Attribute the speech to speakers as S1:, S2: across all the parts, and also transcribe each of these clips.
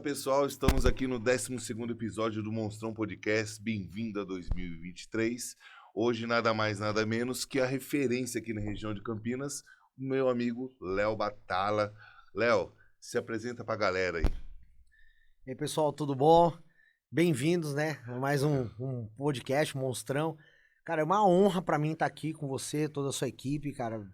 S1: pessoal, estamos aqui no 12º episódio do Monstrão Podcast. Bem-vindo a 2023. Hoje nada mais, nada menos que a referência aqui na região de Campinas, o meu amigo Léo Batala. Léo, se apresenta pra galera aí.
S2: E aí, pessoal, tudo bom? Bem-vindos, né? A mais um podcast, Monstrão. Cara, é uma honra pra mim estar aqui com você, toda a sua equipe, cara.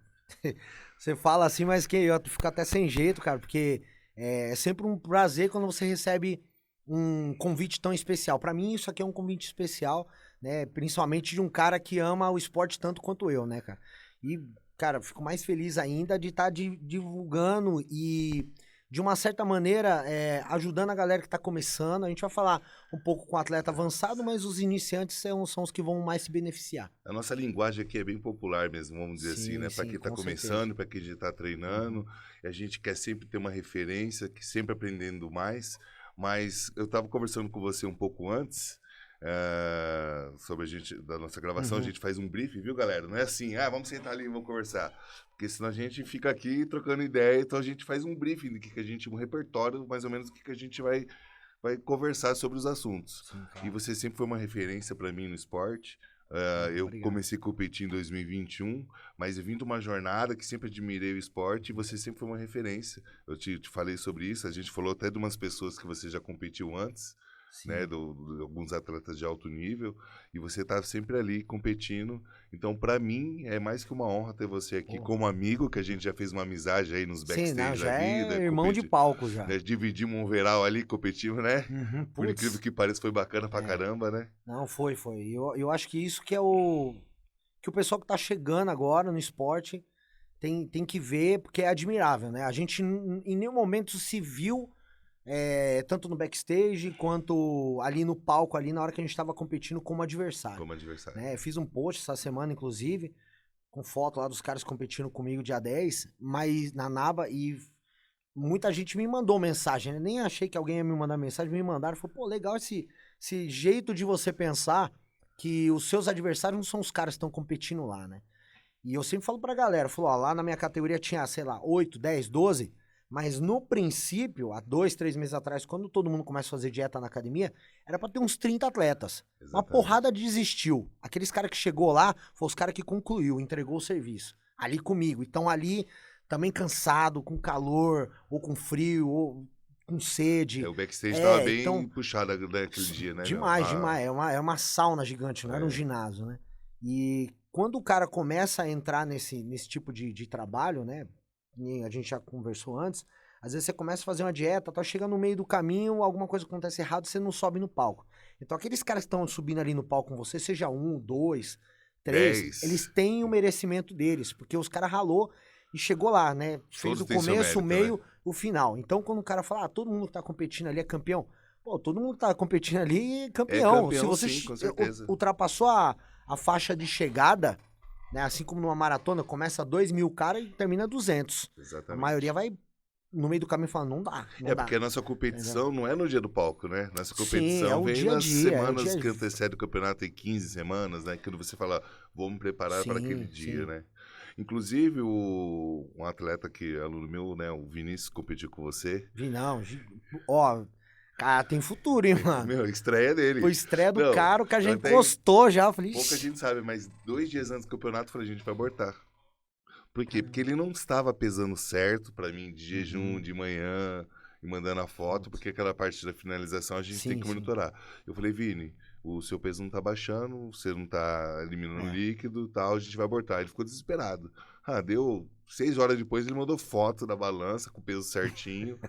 S2: Você fala assim, mas que eu fico até sem jeito, cara, porque é sempre um prazer quando você recebe um convite tão especial. Pra mim, isso aqui é um convite especial, né? Principalmente de um cara que ama o esporte tanto quanto eu, né, cara? E, cara, fico mais feliz ainda de estar divulgando e, de uma certa maneira, ajudando a galera que tá começando. A gente vai falar um pouco com o atleta avançado, mas os iniciantes são os que vão mais se beneficiar.
S1: A nossa linguagem aqui é bem popular mesmo, vamos dizer assim, né? Para quem está começando, para quem já está treinando, a gente quer sempre ter uma referência, que sempre aprendendo mais. Mas eu estava conversando com você um pouco antes sobre da nossa gravação. A gente faz um briefing, viu, galera? Não é assim, vamos sentar ali e vamos conversar. Porque senão a gente fica aqui trocando ideia, então a gente faz um briefing do que a gente, um repertório, mais ou menos, do que a gente vai conversar sobre os assuntos.
S2: Sim, claro.
S1: E você sempre foi uma referência para mim no esporte. Eu comecei a competir em 2021, mas eu vim de uma jornada que sempre admirei o esporte e você sempre foi uma referência. Eu te falei sobre isso, a gente falou até de umas pessoas que você já competiu antes, né, de alguns atletas de alto nível, e você tá sempre ali competindo. Então, para mim, é mais que uma honra ter você aqui como amigo, que a gente já fez uma amizade aí nos backstage
S2: já
S1: da vida.
S2: É irmão de palco já.
S1: Né, dividimos um overall ali, competimos, né? Por
S2: Putz.
S1: incrível que pareça, foi bacana pra caramba, né?
S2: Não, foi. Eu acho que isso que é que o pessoal que tá chegando agora no esporte tem que ver, porque é admirável, né? A gente em nenhum momento se viu, tanto no backstage quanto ali no palco, ali na hora que a gente tava competindo como adversário.
S1: Como adversário.
S2: Né? Eu fiz um post essa semana, inclusive, com foto lá dos caras competindo comigo dia 10, mas na NABA, e muita gente me mandou mensagem, né? Nem achei que alguém ia me mandar mensagem, me mandaram, falou, pô, legal esse jeito de você pensar que os seus adversários não são os caras que estão competindo lá, né? E eu sempre falo pra galera, ó, lá na minha categoria tinha, sei lá, 8, 10, 12, mas no princípio, há 2, 3 meses atrás, quando todo mundo começa a fazer dieta na academia, era pra ter uns 30 atletas.
S1: Exatamente.
S2: Uma porrada desistiu. Aqueles caras que chegou lá, foi os caras que concluiu, entregou o serviço. Ali comigo. Então ali, também cansado, com calor, ou com frio, ou com sede.
S1: O backstage tava bem puxado naquele dia, né?
S2: Demais. É uma sauna gigante, não era um ginásio, né? E quando o cara começa a entrar nesse tipo de trabalho, né? A gente já conversou antes, às vezes você começa a fazer uma dieta, tá chegando no meio do caminho, alguma coisa acontece errado, você não sobe no palco. Então aqueles caras que estão subindo ali no palco com você, seja 1, 2, 3, 10. Eles têm o merecimento deles, porque os caras ralou e chegou lá, né? Fez o começo, o meio, o final. Então quando o cara fala, todo mundo que tá competindo ali é campeão, pô, todo mundo que tá competindo ali é campeão. Se você
S1: sim, com certeza.
S2: ultrapassou a faixa de chegada, né? Assim como numa maratona, começa 2.000 caras e termina 200.
S1: Exatamente.
S2: A maioria vai no meio do caminho falando, não dá.
S1: Porque a nossa competição não é no dia do palco, né? Nossa competição vem nas semanas que antecedem o campeonato, tem 15 semanas, né? Quando você fala, vou me preparar para aquele dia, né? Inclusive, um atleta que é aluno meu, né? O Vinícius competiu com você.
S2: Cara, tem futuro, hein, mano?
S1: Meu, estreia dele.
S2: Foi estreia do cara, o cara já encostou já. Eu falei,
S1: pouca gente sabe, mas 2 dias antes do campeonato, eu falei, a gente vai abortar. Por quê? Porque ele não estava pesando certo pra mim, de jejum, de manhã, e mandando a foto, porque aquela parte da finalização a gente tem que monitorar. Eu falei, Vini, o seu peso não tá baixando, você não tá eliminando líquido e tal, a gente vai abortar. Ele ficou desesperado. Deu 6 horas depois, ele mandou foto da balança, com o peso certinho.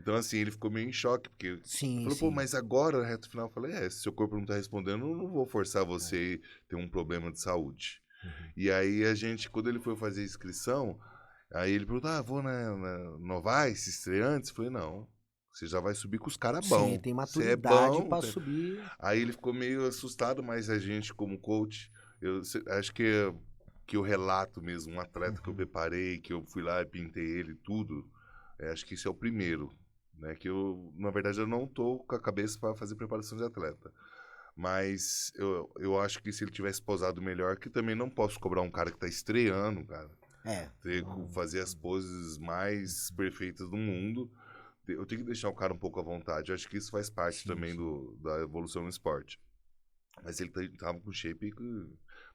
S1: Então, assim, ele ficou meio em choque, porque falou, pô, mas agora, na reta final, eu falei, se seu corpo não tá respondendo, eu não vou forçar você a ter um problema de saúde. E aí, a gente, quando ele foi fazer a inscrição, aí ele perguntou, vou na Novice, estreantes? Eu falei, não, você já vai subir com os caras bons.
S2: Sim, tem maturidade pra subir.
S1: Aí ele ficou meio assustado, mas a gente, como coach, eu acho que eu relato mesmo, um atleta que eu preparei, que eu fui lá e pintei ele, tudo, acho que isso é o primeiro. Né, que na verdade, eu não tô com a cabeça para fazer preparação de atleta. Mas eu acho que se ele tivesse posado melhor, que também não posso cobrar um cara que tá estreando, cara. Fazer as poses mais perfeitas do mundo. eu tenho que deixar o cara um pouco à vontade. Eu acho que isso faz parte também da evolução no esporte. Mas ele tava com shape que,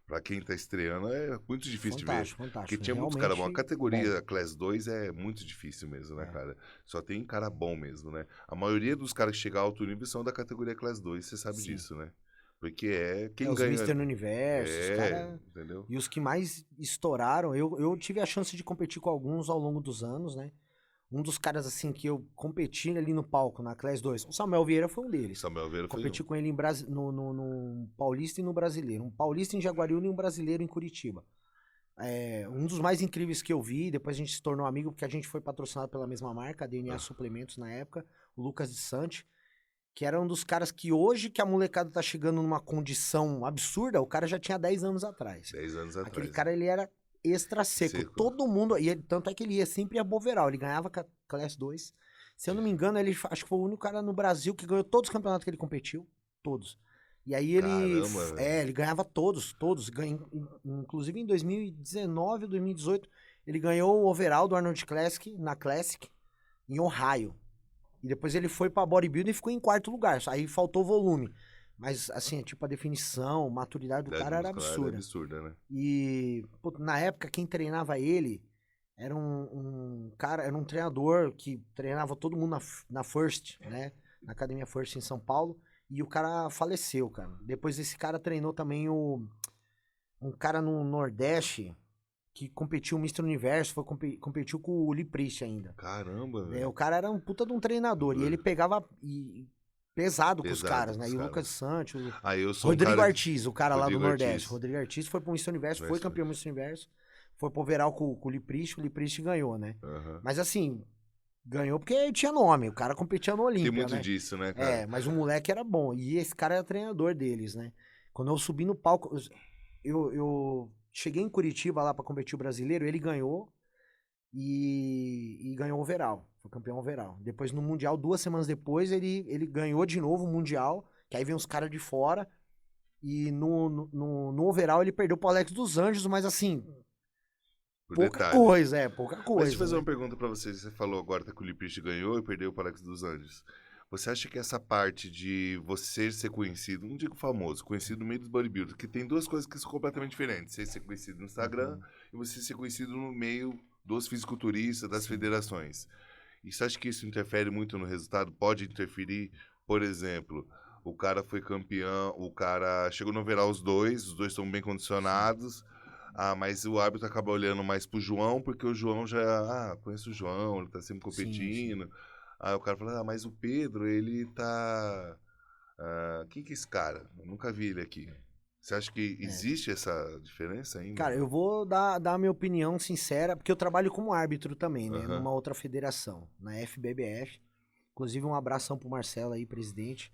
S1: pra quem tá estreando, é muito difícil de ver.
S2: Fantástico.
S1: Porque tinha muitos caras bons. A categoria Class 2 é muito difícil mesmo, né, cara? Só tem cara bom mesmo, né? A maioria dos caras que chegam a alto nível são da categoria Class 2, você sabe disso, né? Porque quem
S2: os
S1: ganha...
S2: Mister no Universo, os cara...
S1: entendeu?
S2: E os que mais estouraram, eu tive a chance de competir com alguns ao longo dos anos, né? Um dos caras, assim, que eu competi ali no palco, na Class 2, o Samuel Vieira foi um deles.
S1: Samuel Vieira foi
S2: competi com ele no Paulista e no Brasileiro. Um Paulista em Jaguariúna e um Brasileiro em Curitiba. Um dos mais incríveis que eu vi, depois a gente se tornou amigo, porque a gente foi patrocinado pela mesma marca, a DNA Suplementos na época, o Lucas de Sante, que era um dos caras que hoje que a molecada tá chegando numa condição absurda, o cara já tinha 10 anos atrás.
S1: 10 anos atrás.
S2: Aquele cara, ele era extra seco. Todo mundo, tanto é que ele ia sempre a Boveral, ele ganhava Class 2. Se eu não me engano, ele acho que foi o único cara no Brasil que ganhou todos os campeonatos que ele competiu, todos. E aí ele,
S1: Caramba,
S2: ele ganhava todos, inclusive em 2019, 2018, ele ganhou o overall do Arnold Classic, na Classic, em Ohio. E depois ele foi pra bodybuilding e ficou em quarto lugar, aí faltou volume. Mas, assim, tipo, a definição, maturidade do cara era absurda.
S1: Era absurda, né?
S2: E, pô, na época, quem treinava ele era um cara, era um treinador que treinava todo mundo na First, né? Na Academia First em São Paulo. E o cara faleceu, cara. Depois esse cara treinou também um cara no Nordeste que competiu o Mr. Universo, competiu com o Lee Priest ainda.
S1: Caramba, velho.
S2: O cara era um puta de um treinador. E ele pegava... Pesado com os caras, né? E o Lucas Santos, Rodrigo Artis, o cara lá do Nordeste. Rodrigo Artis foi pro Mr. Universo, foi campeão do Mr. Universo, foi pro overall com o Liprist ganhou, né? Mas assim, ganhou porque tinha nome, o cara competia no Olímpia,
S1: tem muito
S2: né?
S1: disso, né, cara?
S2: Mas o moleque era bom, e esse cara era treinador deles, né? Quando eu subi no palco, eu cheguei em Curitiba lá pra competir o brasileiro, ele ganhou e ganhou o overall. Foi campeão overall. Depois no Mundial, 2 semanas depois, ele ganhou de novo o Mundial, que aí vem os caras de fora. E no overall ele perdeu pro Alex dos Anjos, mas assim, pouca coisa. Mas
S1: deixa eu fazer uma pergunta pra você. Você falou agora que o Liprist ganhou e perdeu pro Alex dos Anjos. Você acha que essa parte de você ser conhecido, não digo famoso, conhecido no meio dos bodybuilders, que tem duas coisas que são completamente diferentes. Você ser conhecido no Instagram e você ser conhecido no meio dos fisiculturistas, das federações. E você acha que isso interfere muito no resultado? Pode interferir? Por exemplo, o cara foi campeão, o cara chegou no overall os dois estão bem condicionados, mas o árbitro acaba olhando mais pro João, porque o João já, conheço o João, ele tá sempre competindo. Sim. Aí o cara fala, mas o Pedro, ele tá... quem que é esse cara? Eu nunca vi ele aqui. Você acha que existe essa diferença ainda?
S2: Cara, eu vou dar a minha opinião sincera, porque eu trabalho como árbitro também, né? Numa outra federação, na FBBF. Inclusive, um abração pro Marcelo aí, presidente.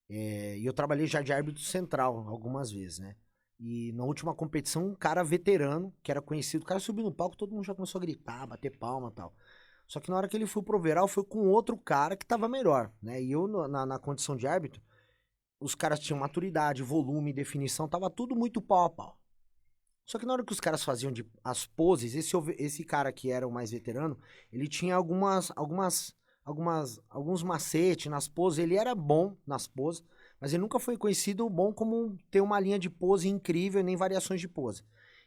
S2: E eu trabalhei já de árbitro central algumas vezes, né? E na última competição, um cara veterano, que era conhecido, o cara subiu no palco, todo mundo já começou a gritar, bater palma e tal. Só que na hora que ele foi pro overall, foi com outro cara que tava melhor, né? E eu, na condição de árbitro, os caras tinham maturidade, volume, definição, tava tudo muito pau a pau. Só que na hora que os caras faziam as poses, esse cara que era o mais veterano, ele tinha alguns macetes nas poses, ele era bom nas poses, mas ele nunca foi conhecido bom como ter uma linha de pose incrível, nem variações de pose.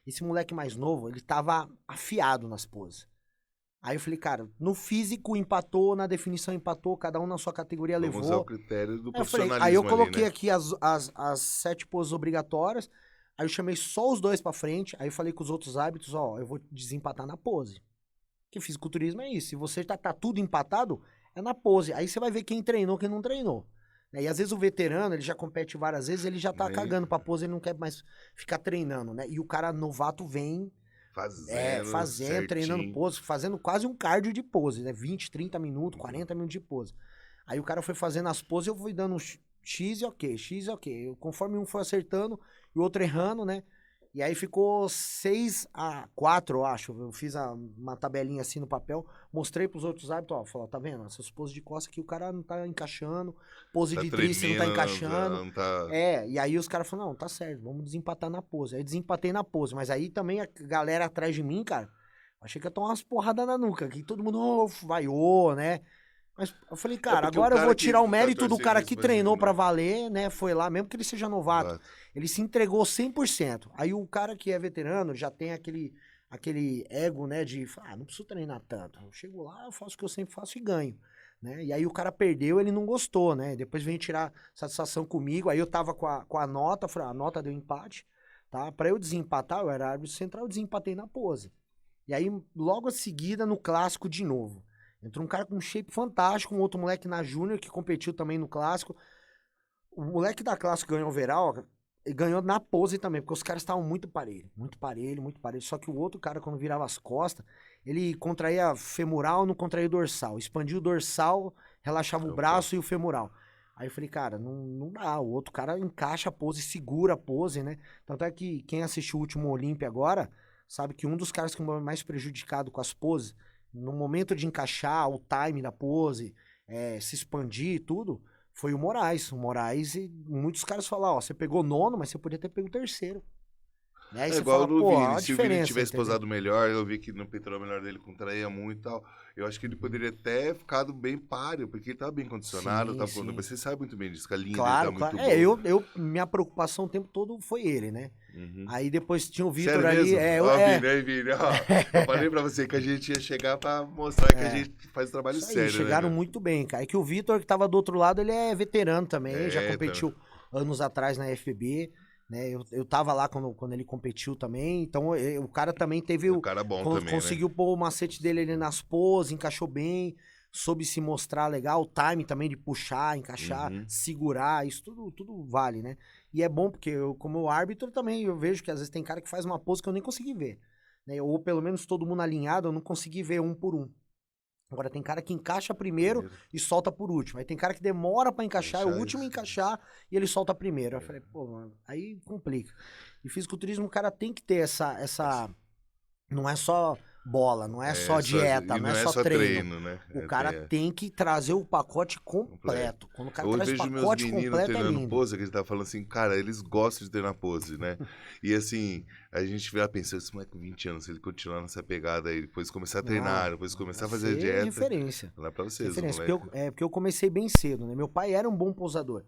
S2: Esse moleque mais novo, ele tava afiado nas poses. Aí eu falei, cara, no físico empatou, na definição empatou, cada um na sua categoria levou.
S1: Vamos usar o critério do profissionalismo.
S2: Aí eu coloquei
S1: ali, né?
S2: aqui as 7 poses obrigatórias, aí eu chamei só os 2 pra frente, aí eu falei com os outros árbitros, eu vou desempatar na pose. Porque fisiculturismo é isso, se você tá tudo empatado, é na pose. Aí você vai ver quem treinou, quem não treinou. E às vezes o veterano, ele já compete várias vezes, ele já tá cagando pra pose, ele não quer mais ficar treinando, né? E o cara novato vem... Fazendo, treinando pose, fazendo quase um cardio de pose, né? 20, 30 minutos, 40 minutos de pose. Aí o cara foi fazendo as poses, eu fui dando X e ok. Conforme um foi acertando e o outro errando, né? E aí ficou 6-4, eu acho. Eu fiz uma tabelinha assim no papel, mostrei pros outros árbitros, falou, tá vendo? Essas poses de costa aqui o cara não tá encaixando, pose de tríceps não tá encaixando. E aí os caras falaram, não, tá certo, vamos desempatar na pose. Aí desempatei na pose, mas aí também a galera atrás de mim, cara, achei que ia tomar umas porradas na nuca, que todo mundo vaiou, né? Mas eu falei, cara,
S1: porque o
S2: agora eu
S1: cara
S2: vou
S1: que
S2: tirar o
S1: tá
S2: mérito do
S1: torcendo
S2: cara
S1: isso
S2: que
S1: pra
S2: treinou
S1: gente,
S2: pra
S1: né?
S2: valer, né? Foi lá, mesmo que ele seja novato.
S1: Exato.
S2: Ele se entregou 100%. Aí o cara que é veterano já tem aquele ego, né? De, não preciso treinar tanto. Eu chego lá, eu faço o que eu sempre faço e ganho. Né? E aí o cara perdeu, ele não gostou, né? Depois veio tirar satisfação comigo. Aí eu tava com a nota, falei, a nota deu empate, tá? Pra eu desempatar, eu era árbitro central, eu desempatei na pose. E aí, logo a seguida, no clássico de novo. Entrou um cara com um shape fantástico, um outro moleque na Júnior que competiu também no clássico. O moleque da classe ganhou o overall, e ganhou na pose também, porque os caras estavam muito parelho, muito parelho, muito parelho. Só que o outro cara, quando virava as costas, ele contraía femoral, não contraía o dorsal. Expandia o dorsal, relaxava o
S1: Opa.
S2: braço e o femoral. Aí eu falei, cara, não dá. O outro cara encaixa a pose, segura a pose, né? Tanto é que quem assistiu o último Olímpia agora, sabe que um dos caras que foi mais prejudicado com as poses, no momento de encaixar o time da pose, se expandir e tudo, foi o Moraes. O Moraes, e muitos caras falaram, ó, você pegou nono, mas você podia ter pego terceiro. Né? Aí
S1: É
S2: você
S1: igual
S2: fala,
S1: no
S2: pô, olha
S1: Vini.
S2: a
S1: Se o Vini
S2: diferença,
S1: tivesse
S2: entendeu?
S1: posado melhor, eu vi que no peitoral melhor dele contraía muito e tal. Eu acho que ele poderia até ficado bem páreo, porque ele tava bem condicionado,
S2: Sim,
S1: tava falando.
S2: sim.
S1: Você sabe muito bem disso, que a linha dele tá
S2: Claro,
S1: muito
S2: claro.
S1: boa.
S2: Minha preocupação o tempo todo foi ele, né?
S1: Uhum.
S2: Aí depois tinha o Vitor
S1: Sério
S2: ali,
S1: mesmo? Ó, Vini, aí, Vini, ó. Eu falei pra você que a gente ia chegar pra mostrar que a gente faz trabalho
S2: isso aí,
S1: sério, né,
S2: chegaram
S1: meu?
S2: muito bem, cara. É que o Vitor, que tava do outro lado, ele é veterano também, já
S1: É, tá.
S2: competiu anos atrás na FBB, né? Eu tava lá quando ele competiu também, então o cara também teve
S1: O cara bom também, né?
S2: conseguiu pôr o macete dele ali nas poses, encaixou bem, soube se mostrar legal, o time também de puxar, encaixar,
S1: Uhum.
S2: segurar, isso tudo vale, né? E é bom porque eu, como árbitro também, eu vejo que às vezes tem cara que faz uma pose que eu nem consegui ver, né? Ou pelo menos todo mundo alinhado, eu não consegui ver um por um. Agora tem cara que encaixa primeiro
S1: Primeiro.
S2: e solta por último. Aí tem cara que demora pra encaixar, é o
S1: Deixar
S2: último a
S1: isso.
S2: encaixar e ele solta primeiro. Aí eu falei, pô, mano, aí complica. E fisiculturismo, o cara tem que ter essa. Não é só bola, não é só dieta,
S1: E
S2: não
S1: não
S2: é
S1: é
S2: só
S1: só
S2: treino.
S1: treino, né?
S2: O cara tem que trazer o pacote
S1: Completo.
S2: completo. Quando o cara
S1: Eu
S2: traz o
S1: vejo meus
S2: pacote
S1: meninos
S2: completo, é
S1: treinando
S2: lindo.
S1: pose, que ele tá falando assim, cara, eles gostam de treinar pose, né? E assim, a gente vai pensando, esse moleque com 20 anos, se ele continuar nessa pegada aí, depois começar a treinar,
S2: Não,
S1: depois começar
S2: vai
S1: a fazer
S2: ser
S1: dieta,
S2: referência.
S1: lá pra vocês,
S2: Referência.
S1: moleque.
S2: Porque eu comecei bem cedo, né? Meu pai era um bom posador.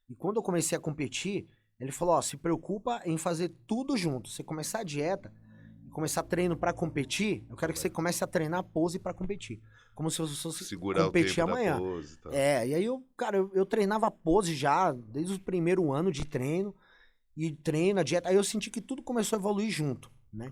S2: E quando eu comecei a competir, ele falou, ó, se preocupa em fazer tudo junto. Você começar a dieta, começar treino pra competir, eu quero que você comece a treinar pose pra competir. Como se você fosse
S1: Segurar o
S2: competir
S1: tempo da
S2: amanhã.
S1: pose e tal.
S2: E aí eu treinava pose já, desde o primeiro ano de treino, e treino, a dieta. Aí eu senti que tudo começou a evoluir junto, né?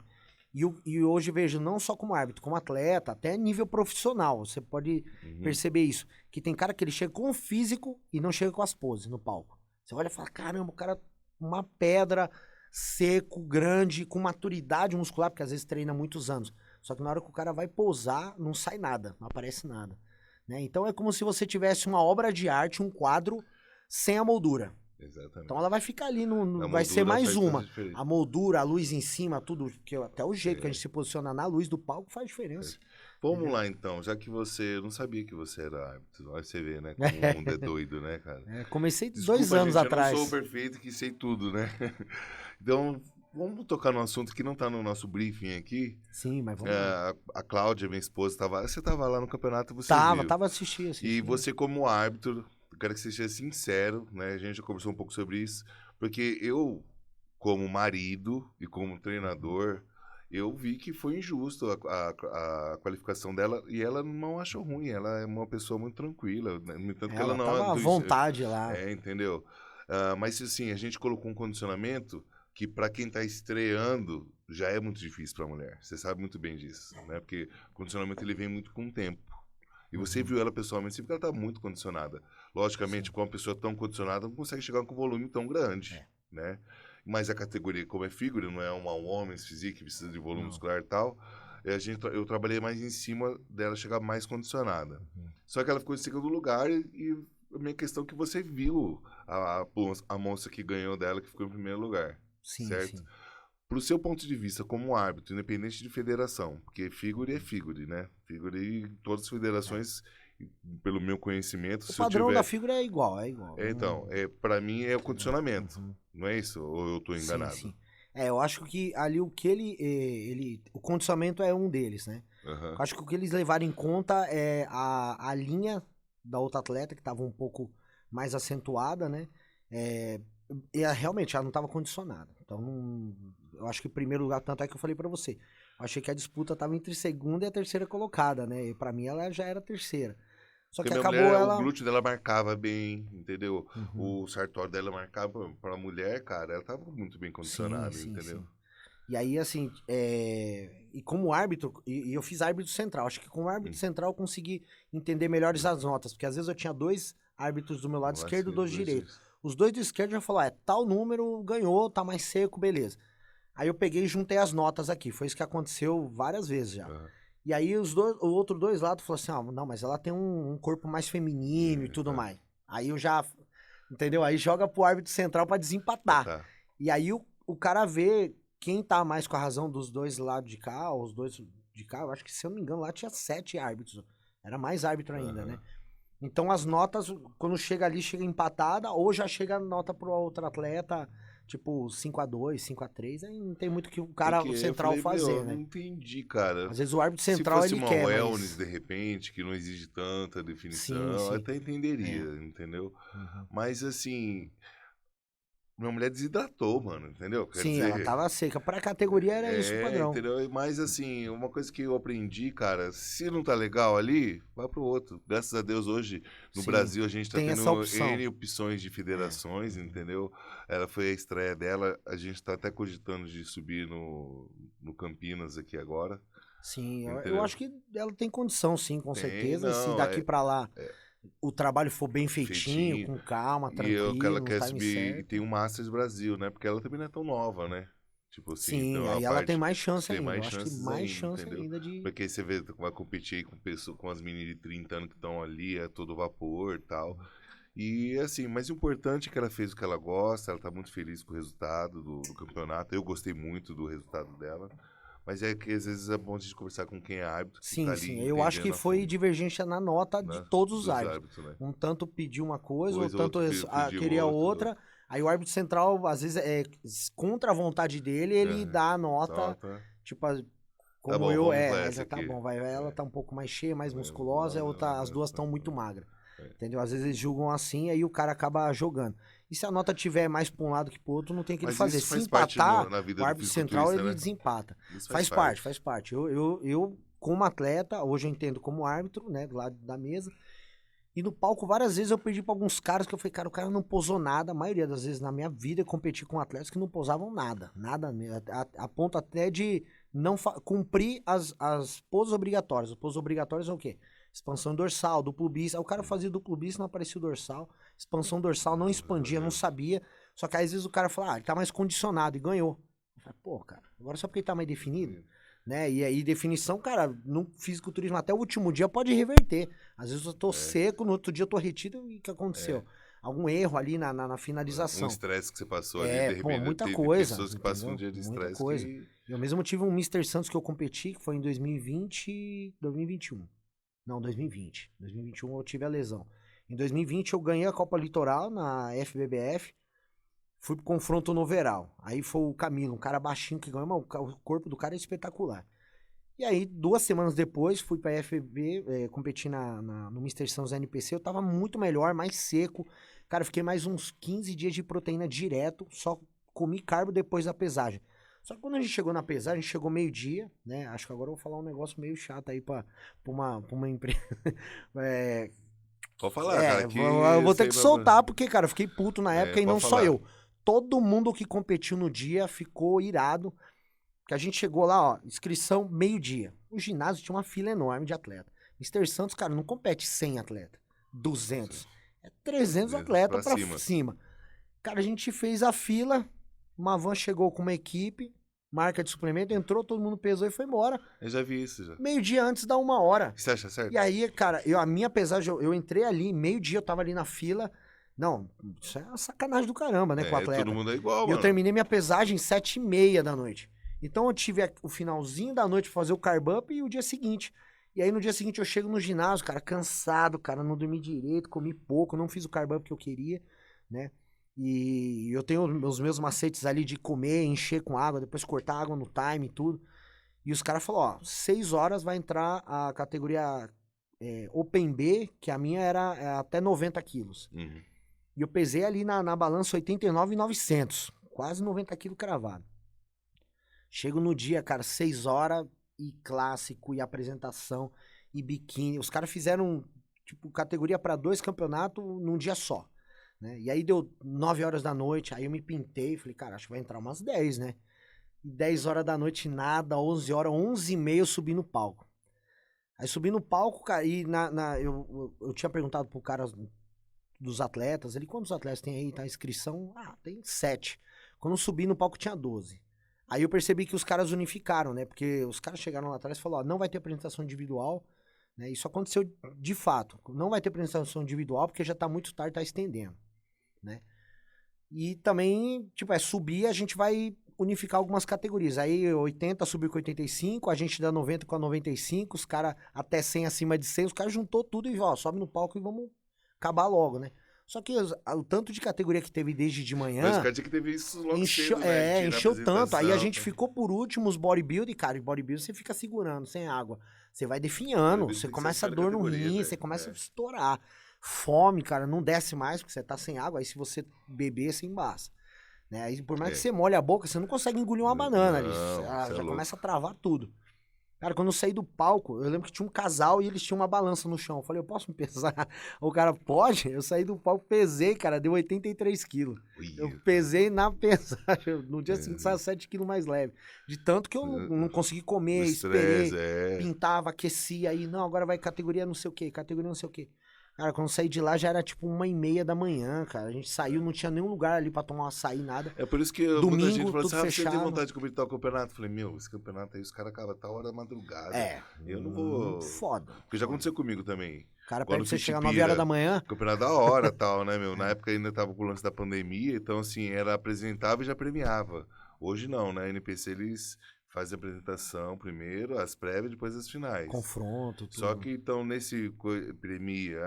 S2: E hoje vejo, não só como árbitro, como atleta, até nível profissional. Você pode perceber isso. Que tem cara que ele chega com o físico e não chega com as poses no palco. Você olha e fala, caramba, o cara, uma pedra, seco, grande, com maturidade muscular, porque às vezes treina há muitos anos. Só que na hora que o cara vai pousar, não sai nada, não aparece nada. Né? Então é como se você tivesse uma obra de arte, um quadro sem a moldura.
S1: Exatamente.
S2: Então ela vai ficar ali,
S1: A
S2: vai ser
S1: moldura
S2: mais
S1: faz toda
S2: uma.
S1: a diferença.
S2: A moldura, a luz em cima, tudo, que até o jeito que a gente se posiciona na luz do palco faz diferença.
S1: Vamos lá então, já que você, eu não sabia que você era árbitro, olha você vê, né, como o mundo é doido, né, cara?
S2: Comecei
S1: Desculpa,
S2: 2 anos
S1: gente,
S2: atrás.
S1: eu não sou perfeito que sei tudo, né? Então, vamos tocar num assunto que não tá no nosso briefing aqui.
S2: Sim, mas vamos lá.
S1: A Cláudia, minha esposa, você tava lá no campeonato, você viu.
S2: Tava assistindo.
S1: E você como árbitro, eu quero que você seja sincero, né? A gente já conversou um pouco sobre isso, porque eu, como marido e como treinador, eu vi que foi injusto a qualificação dela e ela não achou ruim, ela é uma pessoa muito tranquila, né? No entanto que ela não
S2: tava à vontade lá.
S1: entendeu? Mas assim, a gente colocou um condicionamento que para quem tá estreando já é muito difícil para mulher. Você sabe muito bem disso, né? Porque o condicionamento ele vem muito com o tempo. E você viu ela pessoalmente, você viu que ela tá muito condicionada. Logicamente, com uma pessoa tão condicionada, não consegue chegar com um volume tão grande, né? Mas a categoria, como é figure, não é uma women's physique que precisa de volume muscular e tal, eu trabalhei mais em cima dela chegar mais condicionada. Só que ela ficou em segundo lugar e a minha questão é que você viu a moça que ganhou dela, que ficou em primeiro lugar, certo?
S2: Sim.
S1: Pro seu ponto de vista como árbitro, independente de federação, porque figure é figure, né? Figure em todas as federações, pelo meu conhecimento,
S2: O
S1: se eu
S2: padrão
S1: tiver...
S2: da figura é igual, é igual.
S1: Então, para mim é o condicionamento, não é isso? Ou eu tô enganado?
S2: Sim. Eu acho que ali o que o condicionamento é um deles, né?
S1: Uhum.
S2: Eu acho que o que eles levaram em conta é a linha da outra atleta, que tava um pouco mais acentuada, né? E realmente, ela não tava condicionada. Então, eu acho que em primeiro lugar, tanto é que eu falei pra você, eu achei que a disputa tava entre a segunda e a terceira colocada, né? E pra mim, ela já era a terceira. Só
S1: Porque
S2: que
S1: minha
S2: acabou
S1: mulher, o
S2: ela...
S1: glúteo dela marcava bem, entendeu?
S2: Uhum.
S1: O sartório dela marcava pra mulher, cara, ela tava muito bem
S2: Sim,
S1: condicionada,
S2: sim,
S1: entendeu?
S2: sim. E aí, assim, e como árbitro, e eu fiz árbitro central, acho que como árbitro central eu consegui entender melhores as notas, porque às vezes eu tinha 2 árbitros do meu lado
S1: Nossa,
S2: esquerdo e 2
S1: dois
S2: direito.
S1: dias.
S2: Os 2 do esquerdo já falaram, tal número ganhou, tá mais seco, beleza. Aí eu peguei e juntei as notas aqui, foi isso que aconteceu várias vezes já.
S1: Aham.
S2: E aí o outro 2 lados falou assim, não, mas ela tem um corpo mais feminino e tudo
S1: Tá.
S2: mais. Aí eu já, entendeu? Aí joga pro árbitro central pra
S1: Ah,
S2: desempatar.
S1: tá.
S2: E aí o cara vê quem tá mais com a razão dos dois lados de cá, os dois de cá, eu acho que se eu não me engano lá tinha 7 árbitros. Era mais árbitro ainda, né?
S1: Aham.
S2: Então as notas, quando chega ali, chega empatada, ou já chega a nota pro outro atleta, tipo 5-2, 5-3, aí não tem muito que o cara
S1: Porque
S2: o
S1: eu
S2: central
S1: falei, meu,
S2: fazer,
S1: eu não
S2: né?
S1: entendi, cara.
S2: Às vezes o árbitro
S1: Se
S2: central
S1: fosse
S2: ele
S1: uma
S2: quer,
S1: wellness,
S2: mas...
S1: de repente, que não exige tanta definição,
S2: Sim,
S1: eu
S2: sim.
S1: até entenderia,
S2: É.
S1: entendeu?
S2: Uhum.
S1: Mas, assim, minha mulher desidratou, mano, entendeu? Quer
S2: Sim, ela
S1: dizer,
S2: tava seca. Pra categoria era isso o padrão.
S1: entendeu? Mas, assim, uma coisa que eu aprendi, cara, se não tá legal ali, vai pro outro. Graças a Deus, hoje, no
S2: Sim,
S1: Brasil, a gente tá
S2: tem essa
S1: tendo
S2: opção.
S1: N opções de
S2: É.
S1: federações,
S2: Uhum.
S1: entendeu? Ela foi a estreia dela, a gente tá até cogitando de subir no Campinas aqui agora,
S2: Sim, eu
S1: entendeu?
S2: acho que ela tem condição, sim, com
S1: Tem,
S2: certeza. Se
S1: não,
S2: daqui pra lá o trabalho for bem feitinho,
S1: feitinho.
S2: com calma,
S1: E eu que ela
S2: tranquilo, no
S1: quer
S2: time
S1: subir. E tem
S2: certo.
S1: o Masters Brasil, né? Porque ela também não é tão nova, né? Tipo assim,
S2: Sim,
S1: então a
S2: aí ela tem
S1: parte.
S2: mais chance
S1: Tem
S2: ainda.
S1: mais
S2: Eu acho que
S1: chances
S2: mais
S1: ainda,
S2: chance
S1: entendeu?
S2: ainda de.
S1: Porque aí você vê, vai competir aí com, pessoa, com as meninas de 30 anos que estão ali, é todo vapor e tal. E assim, mas o importante é que ela fez o que ela gosta, ela tá muito feliz com o resultado do campeonato. Eu gostei muito do resultado dela. Mas é que às vezes é bom a gente conversar com quem é árbitro, que tá
S2: Sim,
S1: ali
S2: sim. Eu acho que
S1: entendendo a
S2: foi
S1: fundo,
S2: divergência na nota de
S1: né?
S2: todos os
S1: Dos
S2: árbitros.
S1: árbitros, né?
S2: Um tanto pediu uma coisa, ou
S1: Coisa,
S2: tanto
S1: outro pediu
S2: queria
S1: outro.
S2: outra. Aí o árbitro central, às vezes, contra a vontade dele, ele
S1: Aham.
S2: dá a nota,
S1: Tá.
S2: tipo,
S1: Tá
S2: como
S1: bom,
S2: eu,
S1: vamos com
S2: aí
S1: essa
S2: já tá
S1: aqui.
S2: bom, vai, ela
S1: É,
S2: tá um pouco mais cheia, mais musculosa, a outra, as duas estão muito
S1: é,
S2: magras.
S1: é.
S2: Entendeu? Às vezes eles julgam assim, aí o cara acaba jogando. E se a nota tiver mais pra um lado que pro outro, não tem o que ele
S1: Mas
S2: fazer.
S1: isso
S2: Se
S1: faz parte
S2: empatar,
S1: na
S2: o
S1: vida do
S2: árbitro central,
S1: fisiculturista,
S2: ele
S1: né?
S2: desempata.
S1: Isso faz
S2: Faz parte,
S1: parte.
S2: faz parte. Eu, como atleta, hoje eu entendo como árbitro, né, do lado da mesa. E no palco, várias vezes eu perdi pra alguns caras que eu falei, cara, o cara não posou nada. A maioria das vezes na minha vida eu competi com atletas que não posavam nada. Nada mesmo. A ponto até de não cumprir as poses obrigatórias. As poses obrigatórias é o quê? Expansão dorsal, duplo bíceps. Aí o cara fazia duplo bíceps, não aparecia o dorsal. Expansão dorsal não expandia, não sabia. Só que aí, às vezes o cara fala, ele tá mais condicionado e ganhou. Eu falei, pô, cara, agora só porque ele tá mais definido, né? E aí, definição, cara, no fisiculturismo até o último dia pode reverter. Às vezes eu tô seco, no outro dia eu tô retido e o que aconteceu? Algum erro ali na
S1: Um
S2: finalização.
S1: estresse que você passou ali, de
S2: Pô,
S1: repente,
S2: muita
S1: tem
S2: coisa,
S1: pessoas que passam um
S2: entendeu?
S1: dia de
S2: Muita
S1: estresse
S2: coisa.
S1: que.
S2: Eu mesmo tive um Mister Santos que eu competi, que foi em 2020, 2021. Não, 2020. 2021 eu tive a lesão. Em 2020 eu ganhei a Copa Litoral na FBBF. Fui pro confronto no Overall. Aí foi o Camilo, um cara baixinho que ganhou, mas o corpo do cara é espetacular. E aí, 2 semanas depois, fui pra FB, competir no Mister Santos NPC. Eu tava muito melhor, mais seco. Cara, eu fiquei mais uns 15 dias de proteína direto, só comi carbo depois da pesagem. Só que quando a gente chegou na pesagem, a gente chegou meio-dia, né? Acho que agora eu vou falar um negócio meio chato aí pra uma empresa.
S1: Pode falar, cara, que
S2: Eu
S1: eu
S2: vou ter
S1: sei.
S2: que soltar, porque, cara, eu fiquei puto na época e não
S1: Pode
S2: só
S1: falar.
S2: eu. Todo mundo que competiu no dia ficou irado. Que a gente chegou lá, ó, inscrição meio-dia. O ginásio tinha uma fila enorme de atleta. Mister Santos, cara, não compete 100 atleta, 200. É 300 atletas
S1: Pra
S2: pra
S1: cima.
S2: cima. Cara, a gente fez a fila, uma van chegou com uma equipe, marca de suplemento, entrou, todo mundo pesou e foi embora.
S1: Eu já vi isso já.
S2: Meio-dia antes da 1 hora.
S1: Você acha certo?
S2: E aí, cara, a minha pesagem, eu entrei ali, meio-dia eu tava ali na fila. Não, isso é uma sacanagem do caramba, né, com o atleta.
S1: Todo mundo é igual,
S2: E eu
S1: mano.
S2: terminei minha pesagem 7h30 da noite. Então eu tive o finalzinho da noite pra fazer o carb up e o dia seguinte. E aí no dia seguinte eu chego no ginásio, cara, cansado, cara, não dormi direito, comi pouco, não fiz o carb up que eu queria, né? E eu tenho os meus macetes ali de comer, encher com água, depois cortar água no time e tudo. E os caras falaram, ó, 6 horas vai entrar a categoria Open B, que a minha era até 90 quilos.
S1: Uhum.
S2: E eu pesei ali na balança 89,900. Quase 90 quilos cravado. Chego no dia, cara, 6 horas e clássico, e apresentação, e biquíni. Os caras fizeram, tipo, categoria para 2 campeonatos num dia só, né? E aí deu 9 horas da noite, aí eu me pintei, falei, cara, acho que vai entrar umas 10, né? E 10 horas da noite nada, 11 horas, 11h30 eu subi no palco. Aí subi no palco, cara, e eu tinha perguntado pro cara dos atletas, ele, quantos atletas tem aí, tá, inscrição? Ah, tem 7. Quando eu subi no palco tinha 12. Aí eu percebi que os caras unificaram, né? Porque os caras chegaram lá atrás e falaram, ó, não vai ter apresentação individual, né? Isso aconteceu de fato. Não vai ter apresentação individual porque já tá muito tarde, tá estendendo, né? E também, tipo, subir, a gente vai unificar algumas categorias. Aí 80 subiu com 85, a gente dá 90 com a 95, os caras até 100 acima de 100, os caras juntou tudo e, ó, sobe no palco e vamos acabar logo, né? Só que o tanto de categoria que teve desde de manhã...
S1: Mas o cara tinha que teve isso logo cedo, né?
S2: Encheu tanto. Aí a gente ficou por último, os bodybuilding, cara, e bodybuilding você fica segurando, sem água. Você vai definhando, você começa a dor no rim, você começa a estourar. Fome, cara, não desce mais, porque você tá sem água, aí se você beber, você embaça. Né? Aí por mais que você molhe a boca, você não consegue engolir uma banana ali. Já começa a travar tudo. Cara, quando eu saí do palco, eu lembro que tinha um casal e eles tinham uma balança no chão. Eu falei, eu posso me pesar? O cara, pode? Eu saí do palco, pesei, cara, deu 83 quilos. Eu pesei na pesagem. No dia seguinte, saiu 7 quilos mais leve. De tanto que eu não consegui comer, esperei, pintava, aquecia, aí, não, agora vai categoria não sei o quê, categoria não sei o quê. Cara, quando eu saí de lá já era tipo 1h30 da manhã, cara. A gente saiu, não tinha nenhum lugar ali pra tomar um açaí, nada.
S1: É por isso que
S2: domingo,
S1: muita gente falou assim,
S2: fechado.
S1: Você tem vontade de competir tal campeonato? Eu falei, meu, esse campeonato aí, os caras acabam a tal hora da madrugada. Eu não vou...
S2: Foda.
S1: Porque já aconteceu comigo também.
S2: Cara, pede você chegar 9 horas da manhã.
S1: Campeonato da hora e tal, né, meu? Na época ainda tava com o lance da pandemia, então assim, era apresentável e já premiava. Hoje não, né? A NPC, eles... faz a apresentação primeiro, as prévias, depois as finais.
S2: Confronto, tudo.
S1: Só que, então, nesse premia,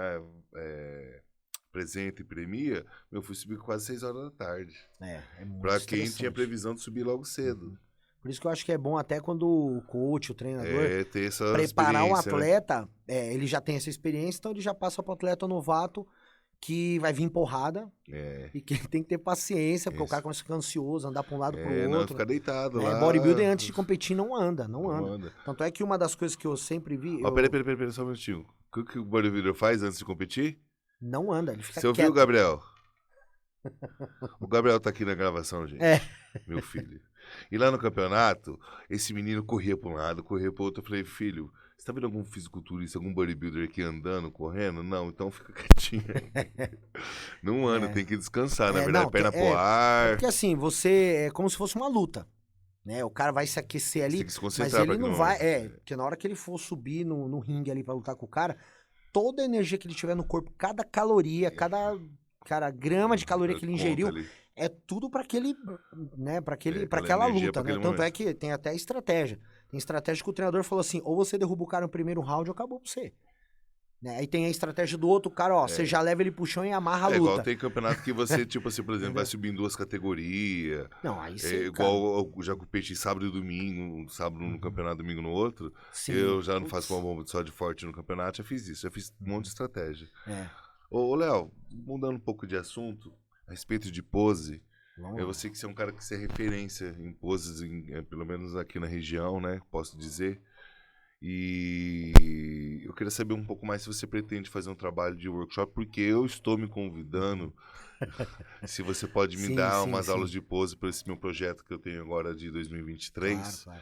S1: apresenta e premia, eu fui subir quase 6 horas da tarde.
S2: É muito
S1: pra quem tinha previsão de subir logo cedo.
S2: Por isso que eu acho que é bom até quando o coach, o treinador,
S1: ter essa
S2: preparar um atleta, né? Ele já tem essa experiência, então ele já passa pro atleta novato que vai vir porrada e que tem que ter paciência, porque o cara começa a ficar ansioso, andar pra um lado pro outro.
S1: Não, ficar deitado lá.
S2: Bodybuilder antes de competir não anda. Tanto é que uma das coisas que eu sempre vi...
S1: Peraí, só um minutinho. O que o bodybuilder faz antes de competir?
S2: Não anda, ele fica
S1: quieto. Você ouviu o Gabriel? O Gabriel tá aqui na gravação, gente. Meu filho. E lá no campeonato, esse menino corria pra um lado, corria pro outro. Eu falei, filho... Você tá vendo algum fisiculturista, algum bodybuilder aqui andando, correndo? Não, então fica quietinho. Não anda, tem que descansar, na verdade, perna pro ar.
S2: Porque assim, você é como se fosse uma luta, né? O cara vai se aquecer ali,
S1: tem que se concentrar,
S2: mas ele não vai... porque na hora que ele for subir no ringue ali pra lutar com o cara, toda a energia que ele tiver no corpo, cada caloria, cada grama de caloria que ele ingeriu, é tudo pra aquele, né, pra aquela luta, né? Tanto é que tem até estratégia. Tem estratégia que o treinador falou assim, ou você derruba o cara no primeiro round ou acabou pra você. Né? Aí tem a estratégia do outro cara, ó, você já leva ele pro chão e amarra a luta.
S1: Igual tem campeonato que você, tipo assim, por exemplo, vai subir em 2 categorias.
S2: Não, aí sim,
S1: igual já competi sábado e domingo, sábado no campeonato, domingo no outro. Sim. Eu já não faço uma bomba só de forte no campeonato, já fiz isso, já fiz um monte de estratégia. Ô, Léo, mudando um pouco de assunto, a respeito de pose... Eu sei que você é um cara que você é referência em poses, pelo menos aqui na região, né? Posso dizer. E eu queria saber um pouco mais se você pretende fazer um trabalho de workshop, porque eu estou me convidando. Se você pode me dar umas aulas de pose para esse meu projeto que eu tenho agora de 2023. Claro.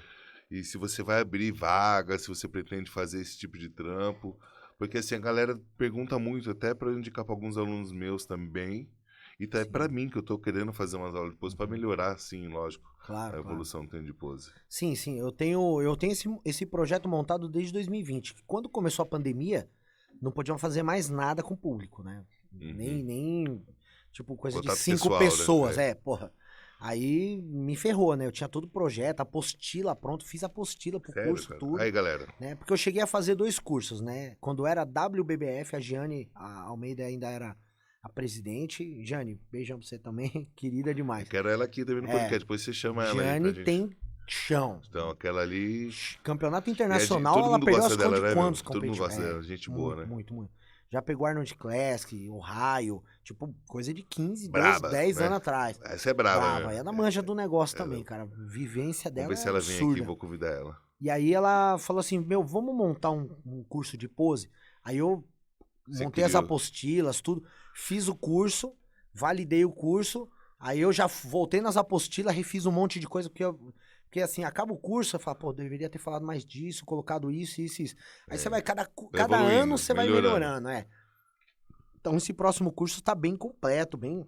S1: E se você vai abrir vaga, se você pretende fazer esse tipo de trampo. Porque assim, a galera pergunta muito, até para indicar para alguns alunos meus também. E tá, é pra mim que eu tô querendo fazer umas aulas de pose pra melhorar, sim, lógico, a evolução do treino de pose. Sim,
S2: eu tenho esse projeto montado desde 2020. Quando começou a pandemia, não podíamos fazer mais nada com o público, né? Nem tipo, coisa contato de 5 pessoas, né? Porra. Aí me ferrou, né? Eu tinha todo o projeto, apostila, pronto, fiz a apostila pro curso, cara? Tudo.
S1: Aí, galera.
S2: Né? Porque eu cheguei a fazer 2 cursos, né? Quando era WBBF, a Giane Almeida ainda era a presidente. Jane, beijão pra você também, querida demais.
S1: Eu quero ela aqui também no podcast, depois você chama ela
S2: Jane
S1: aí pra gente.
S2: tem Chão.
S1: Então, aquela ali...
S2: Campeonato internacional,
S1: todo
S2: ela
S1: mundo
S2: pegou
S1: gosta
S2: as
S1: dela,
S2: contas
S1: né,
S2: de
S1: meu?
S2: quantos
S1: Todo mundo gosta dela, gente boa,
S2: muito,
S1: né?
S2: muito, muito. Já pegou Arnold Classic, o Raio, tipo, coisa de 15, 12,
S1: Braba,
S2: 10
S1: né?
S2: anos atrás.
S1: Essa é braba,
S2: Brava.
S1: né?
S2: Ela manja do negócio também, cara. Vivência
S1: Vamos
S2: dela
S1: ver se
S2: é
S1: ela vem aqui,
S2: absurda.
S1: vou convidar ela.
S2: E aí ela falou assim, meu, vamos montar um curso de pose? Aí eu
S1: Você
S2: montei as
S1: criou.
S2: apostilas, tudo, fiz o curso, validei o curso, aí eu já voltei nas apostilas, refiz um monte de coisa, porque assim, acaba o curso, eu falo, pô, deveria ter falado mais disso, colocado isso, isso, isso. Aí você vai, cada
S1: evoluindo,
S2: ano você vai melhorando, Então esse próximo curso tá bem completo, bem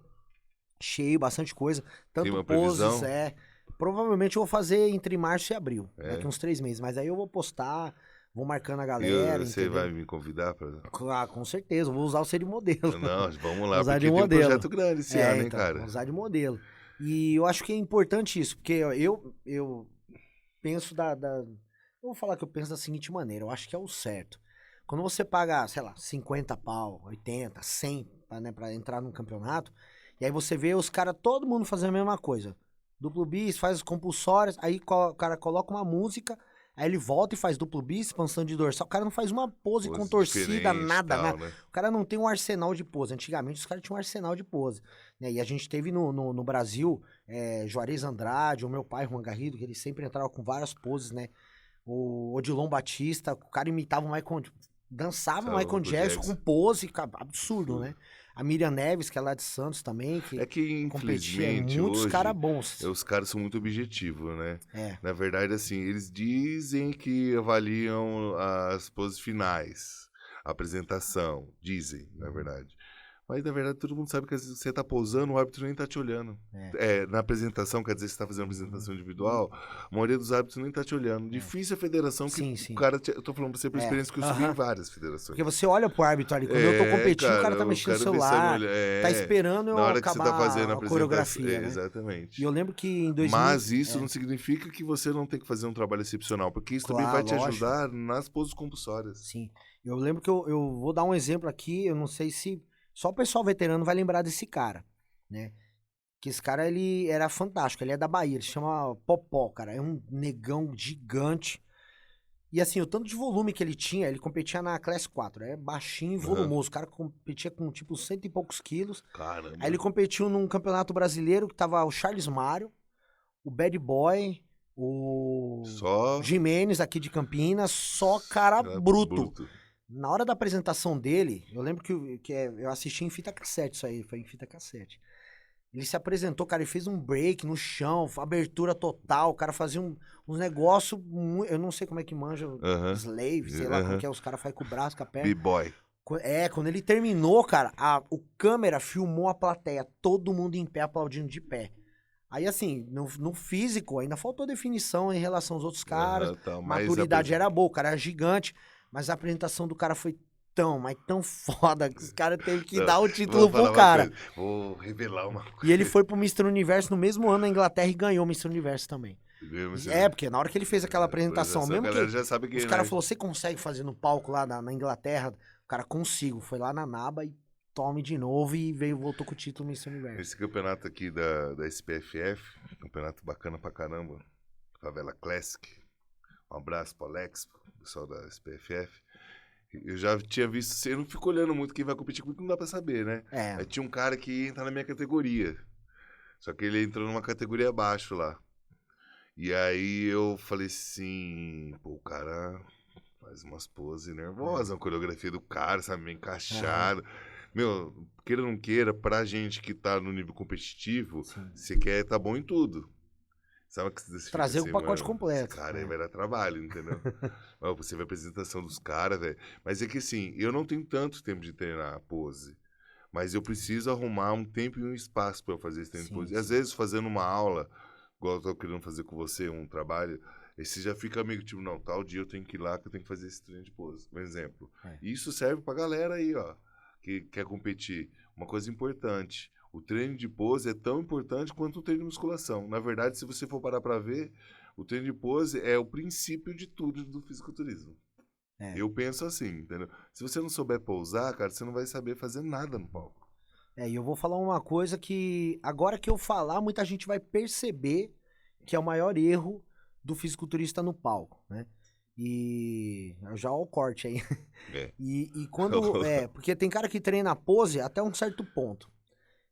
S2: cheio, bastante coisa,
S1: Tem
S2: tanto
S1: uma
S2: poses,
S1: previsão?
S2: Provavelmente eu vou fazer entre março e abril,
S1: É.
S2: daqui uns 3 meses, mas aí eu vou postar, vou marcando a galera,
S1: Você
S2: entendeu?
S1: vai me convidar pra...
S2: Ah, com certeza, eu vou usar você de modelo.
S1: Não, vamos
S2: Vou
S1: lá,
S2: usar
S1: porque
S2: de
S1: tem um
S2: modelo.
S1: projeto grande esse ano, hein,
S2: Então,
S1: cara?
S2: vou usar de modelo. E eu acho que é importante isso, porque eu penso eu vou falar que eu penso da seguinte maneira, eu acho que é o certo. Quando você paga, sei lá, 50 pau, 80, 100, pra entrar num campeonato, e aí você vê os caras, todo mundo fazendo a mesma coisa. Duplo bis, faz os compulsórios, aí o cara coloca uma música, aí ele volta e faz duplo bis, expansão de dorsal. O cara não faz uma pose com torcida, nada,
S1: tal,
S2: nada.
S1: né?
S2: O cara não tem um arsenal de pose. Antigamente os caras tinham um arsenal de pose. Né? E a gente teve no Brasil, Juarez Andrade, o meu pai, Juan Garrido, que ele sempre entrava com várias poses, né? O Odilon Batista, o cara imitava o Michael, dançava o Michael Jackson com pose, absurdo, né? A Miriam Neves, que é lá de Santos também, que
S1: É que, infelizmente,
S2: muitos
S1: hoje,
S2: caras bons.
S1: os caras são muito objetivos, né?
S2: É.
S1: Na verdade, assim, eles dizem que avaliam as poses finais, a apresentação, dizem, na verdade. Mas, na verdade, todo mundo sabe que às vezes você tá pousando, o árbitro nem tá te olhando. Na apresentação, quer dizer, você tá fazendo uma apresentação individual, a maioria dos árbitros nem tá te olhando. Difícil a federação que
S2: Sim.
S1: o cara... Eu tô falando pra você por experiência que eu subi em várias federações.
S2: Porque você olha pro árbitro ali, quando eu tô competindo, o cara tá mexendo no celular, tá esperando eu
S1: na hora
S2: acabar
S1: que você tá fazendo
S2: a coreografia, né?
S1: Exatamente.
S2: E eu lembro que em 2000...
S1: Mas isso não significa que você não tem que fazer um trabalho excepcional, porque isso também vai te ajudar nas poses compulsórias.
S2: Sim. Eu lembro que eu vou dar um exemplo aqui, eu não sei se... Só o pessoal veterano vai lembrar desse cara, né? Que esse cara, ele era fantástico, ele é da Bahia, ele se chama Popó, cara. É um negão gigante. E assim, o tanto de volume que ele tinha, ele competia na Classe 4, é baixinho e volumoso. O cara competia com tipo 100 e poucos quilos.
S1: Caramba.
S2: Aí ele competiu num campeonato brasileiro que tava o Charles Mário, o Bad Boy, o Jimenez aqui de Campinas, só cara bruto. Na hora da apresentação dele, eu lembro que eu assisti em fita cassete isso aí, foi em fita cassete. Ele se apresentou, cara, ele fez um break no chão, abertura total, o cara fazia uns negócios, eu não sei como é que manja, slave, sei lá como que é, os caras fazem com o braço, com a perna.
S1: B-boy.
S2: Quando ele terminou, cara, o câmera filmou a plateia, todo mundo em pé, aplaudindo de pé. Aí, assim, no físico, ainda faltou definição em relação aos outros caras, maturidade era boa, o cara era gigante. Mas a apresentação do cara foi mas tão foda, que os caras teve que dar o título pro cara.
S1: Vou revelar uma coisa.
S2: E ele foi pro Mr. Universo no mesmo ano na Inglaterra e ganhou o Mr. Universo também. Porque na hora que ele fez aquela apresentação, mesmo que
S1: já sabe que,
S2: os caras falaram, você consegue fazer no palco lá na Inglaterra? O cara, consigo. Foi lá na Naba e tome de novo e voltou com o título Mr. Universo.
S1: Esse campeonato aqui da SPFF, campeonato bacana pra caramba, Favela Classic. Um abraço pro Alex, pessoal da SPFF. Eu já tinha visto, eu não fico olhando muito quem vai competir comigo, não dá pra saber, né? Aí tinha um cara que entra na minha categoria. Só que ele entrou numa categoria abaixo lá. E aí eu falei assim, pô, o cara faz umas poses nervosas, a coreografia do cara, sabe, meio encaixada. Meu, queira ou não queira, pra gente que tá no nível competitivo, você quer tá bom em tudo. Sabe que você
S2: trazer
S1: assim,
S2: o pacote completo.
S1: Esse cara aí vai dar trabalho, entendeu? Você vê a apresentação dos caras, velho. Mas é que assim, eu não tenho tanto tempo de treinar a pose. Mas eu preciso arrumar um tempo e um espaço para eu fazer esse treino de pose. E às vezes, fazendo uma aula, igual eu tô querendo fazer com você, um trabalho, aí você já fica meio tipo, não, tal dia eu tenho que ir lá que eu tenho que fazer esse treino de pose. Um exemplo. E isso serve pra galera aí, ó, que quer competir. Uma coisa importante. O treino de pose é tão importante quanto o treino de musculação. Na verdade, se você for parar para ver, o treino de pose é o princípio de tudo do fisiculturismo. Eu penso assim, entendeu? Se você não souber pousar, cara, você não vai saber fazer nada no palco.
S2: E eu vou falar uma coisa que, agora que eu falar, muita gente vai perceber que é o maior erro do fisiculturista no palco, né? E já ó o corte aí.
S1: É.
S2: E quando. Porque tem cara que treina a pose até um certo ponto.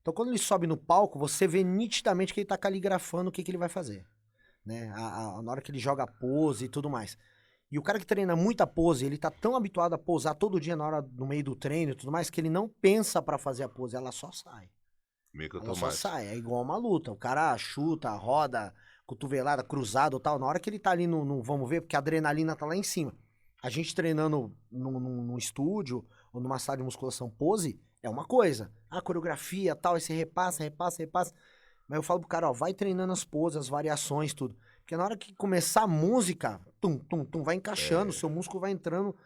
S2: Então, quando ele sobe no palco, você vê nitidamente que ele tá caligrafando o que ele vai fazer. Né? Na hora que ele joga a pose e tudo mais. E o cara que treina muita pose, ele tá tão habituado a posar todo dia na hora, no meio do treino e tudo mais, que ele não pensa pra fazer a pose, ela só sai.
S1: Meio que
S2: Ela só
S1: automático.
S2: sai, é igual uma luta. O cara chuta, roda, cotovelada, cruzado e tal. Na hora que ele tá ali no vamos ver, porque a adrenalina tá lá em cima. A gente treinando num estúdio ou numa sala de musculação pose, é uma coisa. A coreografia tal, aí você repassa. Mas eu falo pro cara, ó, vai treinando as poses, as variações, tudo. Porque na hora que começar a música, vai encaixando, o seu músculo vai entrando,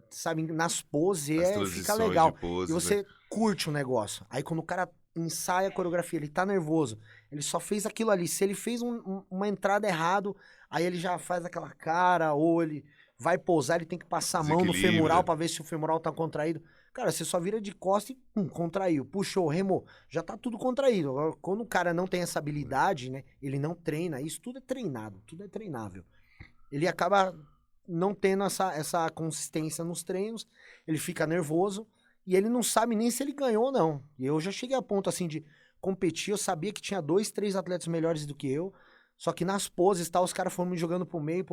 S2: sabe, nas poses e
S1: As
S2: fica
S1: transições
S2: legal.
S1: de poses,
S2: E você
S1: né?
S2: curte o negócio. Aí quando o cara ensaia a coreografia, ele tá nervoso, ele só fez aquilo ali. Se ele fez uma entrada errado, aí ele já faz aquela cara, ou ele vai pousar, ele tem que passar a mão no
S1: Desequilibra.
S2: femoral pra ver se o femoral tá contraído. Cara, você só vira de costas e contraiu, puxou, remou, já tá tudo contraído. Agora, quando o cara não tem essa habilidade, né, ele não treina, isso tudo é treinado, tudo é treinável. Ele acaba não tendo essa consistência nos treinos, ele fica nervoso e ele não sabe nem se ele ganhou ou não. E eu já cheguei a ponto assim de competir, eu sabia que tinha 2, 3 atletas melhores do que eu, só que nas poses, tal, os caras foram me jogando pro meio,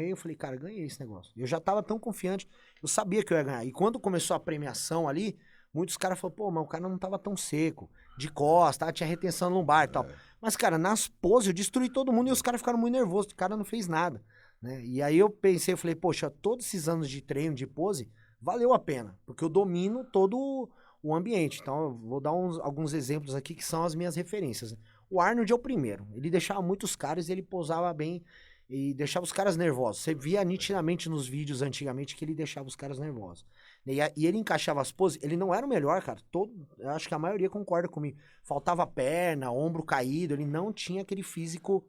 S2: eu falei, cara, ganhei esse negócio. Eu já tava tão confiante, eu sabia que eu ia ganhar. E quando começou a premiação ali, muitos caras falaram, pô, mas o cara não tava tão seco, de costas, tinha retenção lombar e tal. Mas, cara, nas poses eu destruí todo mundo e os caras ficaram muito nervosos, o cara não fez nada, né? E aí eu pensei, eu falei, poxa, todos esses anos de treino, de pose, valeu a pena, porque eu domino todo o ambiente. Então, eu vou dar alguns exemplos aqui que são as minhas referências, né? O Arnold é o primeiro. Ele deixava muitos caras e ele posava bem e deixava os caras nervosos. Você via nitidamente nos vídeos antigamente que ele deixava os caras nervosos. E ele encaixava as poses. Ele não era o melhor, cara. Eu acho que a maioria concorda comigo. Faltava perna, ombro caído. Ele não tinha aquele físico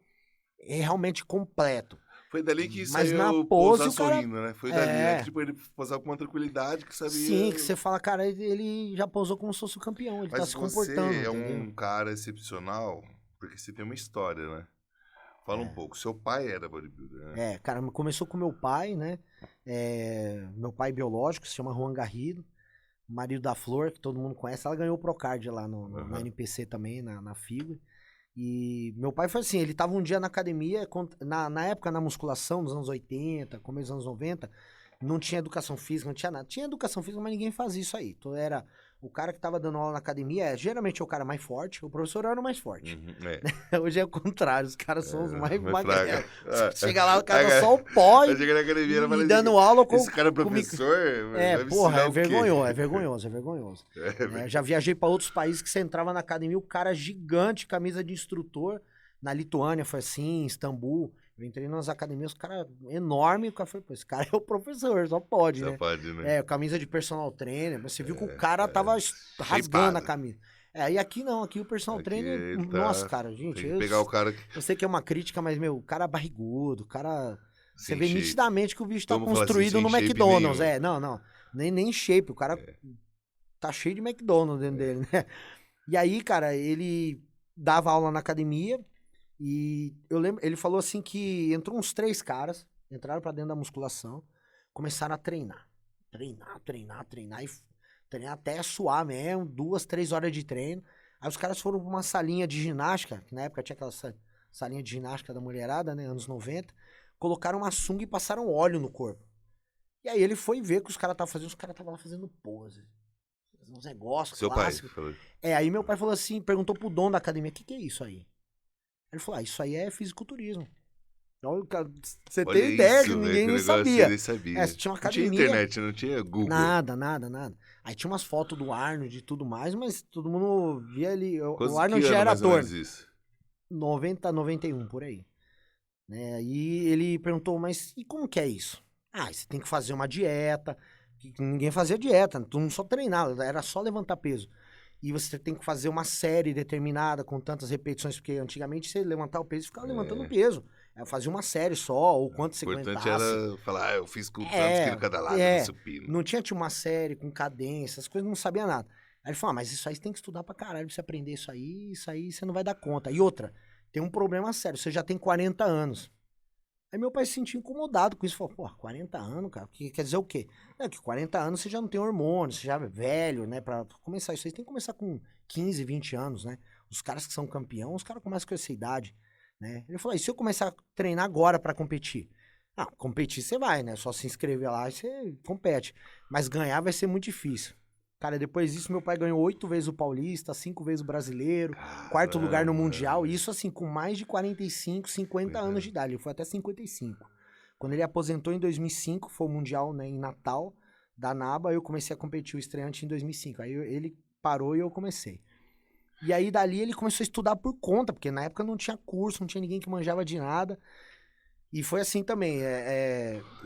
S2: realmente completo.
S1: Foi dali que
S2: Mas
S1: saiu
S2: na
S1: o
S2: pose
S1: pousar
S2: o cara...
S1: sorrindo, né? Foi dali, né? Que, tipo, ele posava com uma tranquilidade que sabia...
S2: Sim, que você fala, cara, ele já posou como se fosse o campeão. Ele
S1: Mas
S2: tá se comportando,
S1: você é
S2: entendeu?
S1: um cara excepcional, porque você tem uma história, né? Fala um pouco. Seu pai era bodybuilder, né?
S2: Cara, começou com meu pai, né? Meu pai biológico, se chama Juan Garrido, marido da Flor, que todo mundo conhece. Ela ganhou o Procard lá na NPC também, na FIGUE. E meu pai foi assim, ele tava um dia na academia, na época na musculação, nos anos 80, começo dos anos 90, não tinha educação física, não tinha nada. Tinha educação física, mas ninguém fazia isso aí. Então era o cara que tava dando aula na academia, geralmente é o cara mais forte, o professor era o mais forte. Hoje é o contrário, os caras são os mais magrelos. Chega lá, o cara só o pó e dando aula com...
S1: Esse cara é professor?
S2: Porra, é vergonhoso. Já viajei pra outros países que você entrava na academia, o cara gigante, camisa de instrutor. Na Lituânia foi assim, em Istambul. Eu entrei nas academias, o cara enorme, o cara falou, pô, esse cara é o professor, só pode, né?
S1: Só pode, né?
S2: Camisa de personal trainer, você viu que o cara tava rasgando a camisa. E aqui não, aqui o personal trainer, nossa, cara, gente,
S1: tem que pegar o cara
S2: eu sei que é uma crítica, mas, meu, o cara é barrigudo, o cara... Você vê
S1: shape.
S2: nitidamente que o bicho tá
S1: Vamos falar
S2: construído
S1: assim,
S2: no
S1: sem shape
S2: McDonald's,
S1: nenhum.
S2: não, nem shape, o cara tá cheio de McDonald's dentro dele, né? E aí, cara, ele dava aula na academia e eu lembro, ele falou assim que entrou uns 3 caras, entraram pra dentro da musculação, começaram a treinar e treinar até suar mesmo, 2, 3 horas de treino. Aí os caras foram pra uma salinha de ginástica, que na época tinha aquela salinha de ginástica da mulherada, né, anos 90, colocaram uma sunga e passaram óleo no corpo. E aí ele foi ver o que os caras estavam fazendo, os caras estavam lá fazendo pose, uns negócios
S1: Seu
S2: clássicos.
S1: pai falou.
S2: Aí meu pai falou assim, perguntou pro dono da academia, o que é isso aí? Ele falou, isso aí é fisiculturismo. Então, você tem ideia que ninguém nem sabia. Tinha uma academia.
S1: Não tinha internet, não tinha Google.
S2: Nada. Aí tinha umas fotos do Arnold e tudo mais, mas todo mundo via ele. O Arnold já era ator. 90, 91, por aí. Aí ele perguntou, mas e como que é isso? Você tem que fazer uma dieta. Ninguém fazia dieta, todo mundo só treinava, era só levantar peso. E você tem que fazer uma série determinada, com tantas repetições, porque antigamente você levantava o peso e ficava levantando peso. Fazia uma série só, ou quanto você aguentasse. O importante
S1: era falar, eu fiz com tantos quilos cada lado no supino.
S2: Não tinha uma série com cadência, essas coisas, não sabia nada. Aí ele falou, mas isso aí você tem que estudar pra caralho, pra você aprender isso aí você não vai dar conta. E outra, tem um problema sério, você já tem 40 anos. Aí meu pai se sentiu incomodado com isso. Falou, pô, 40 anos, cara, que quer dizer o quê? É que 40 anos você já não tem hormônio, você já é velho, né? Pra começar isso aí, você tem que começar com 15, 20 anos, né? Os caras que são campeão, os caras começam com essa idade, né? Ele falou, e se eu começar a treinar agora pra competir? Ah, competir você vai, né? Só se inscrever lá e você compete. Mas ganhar vai ser muito difícil. Cara, depois disso, meu pai ganhou 8 vezes o Paulista, 5 vezes o Brasileiro, quarto lugar no Mundial. Isso, assim, com mais de 45, 50 anos de idade. Ele foi até 55. Quando ele aposentou em 2005, foi o Mundial, né, em Natal, da NABA, eu comecei a competir o estreante em 2005. Aí ele parou e eu comecei. E aí, dali, ele começou a estudar por conta, porque na época não tinha curso, não tinha ninguém que manjava de nada. E foi assim também.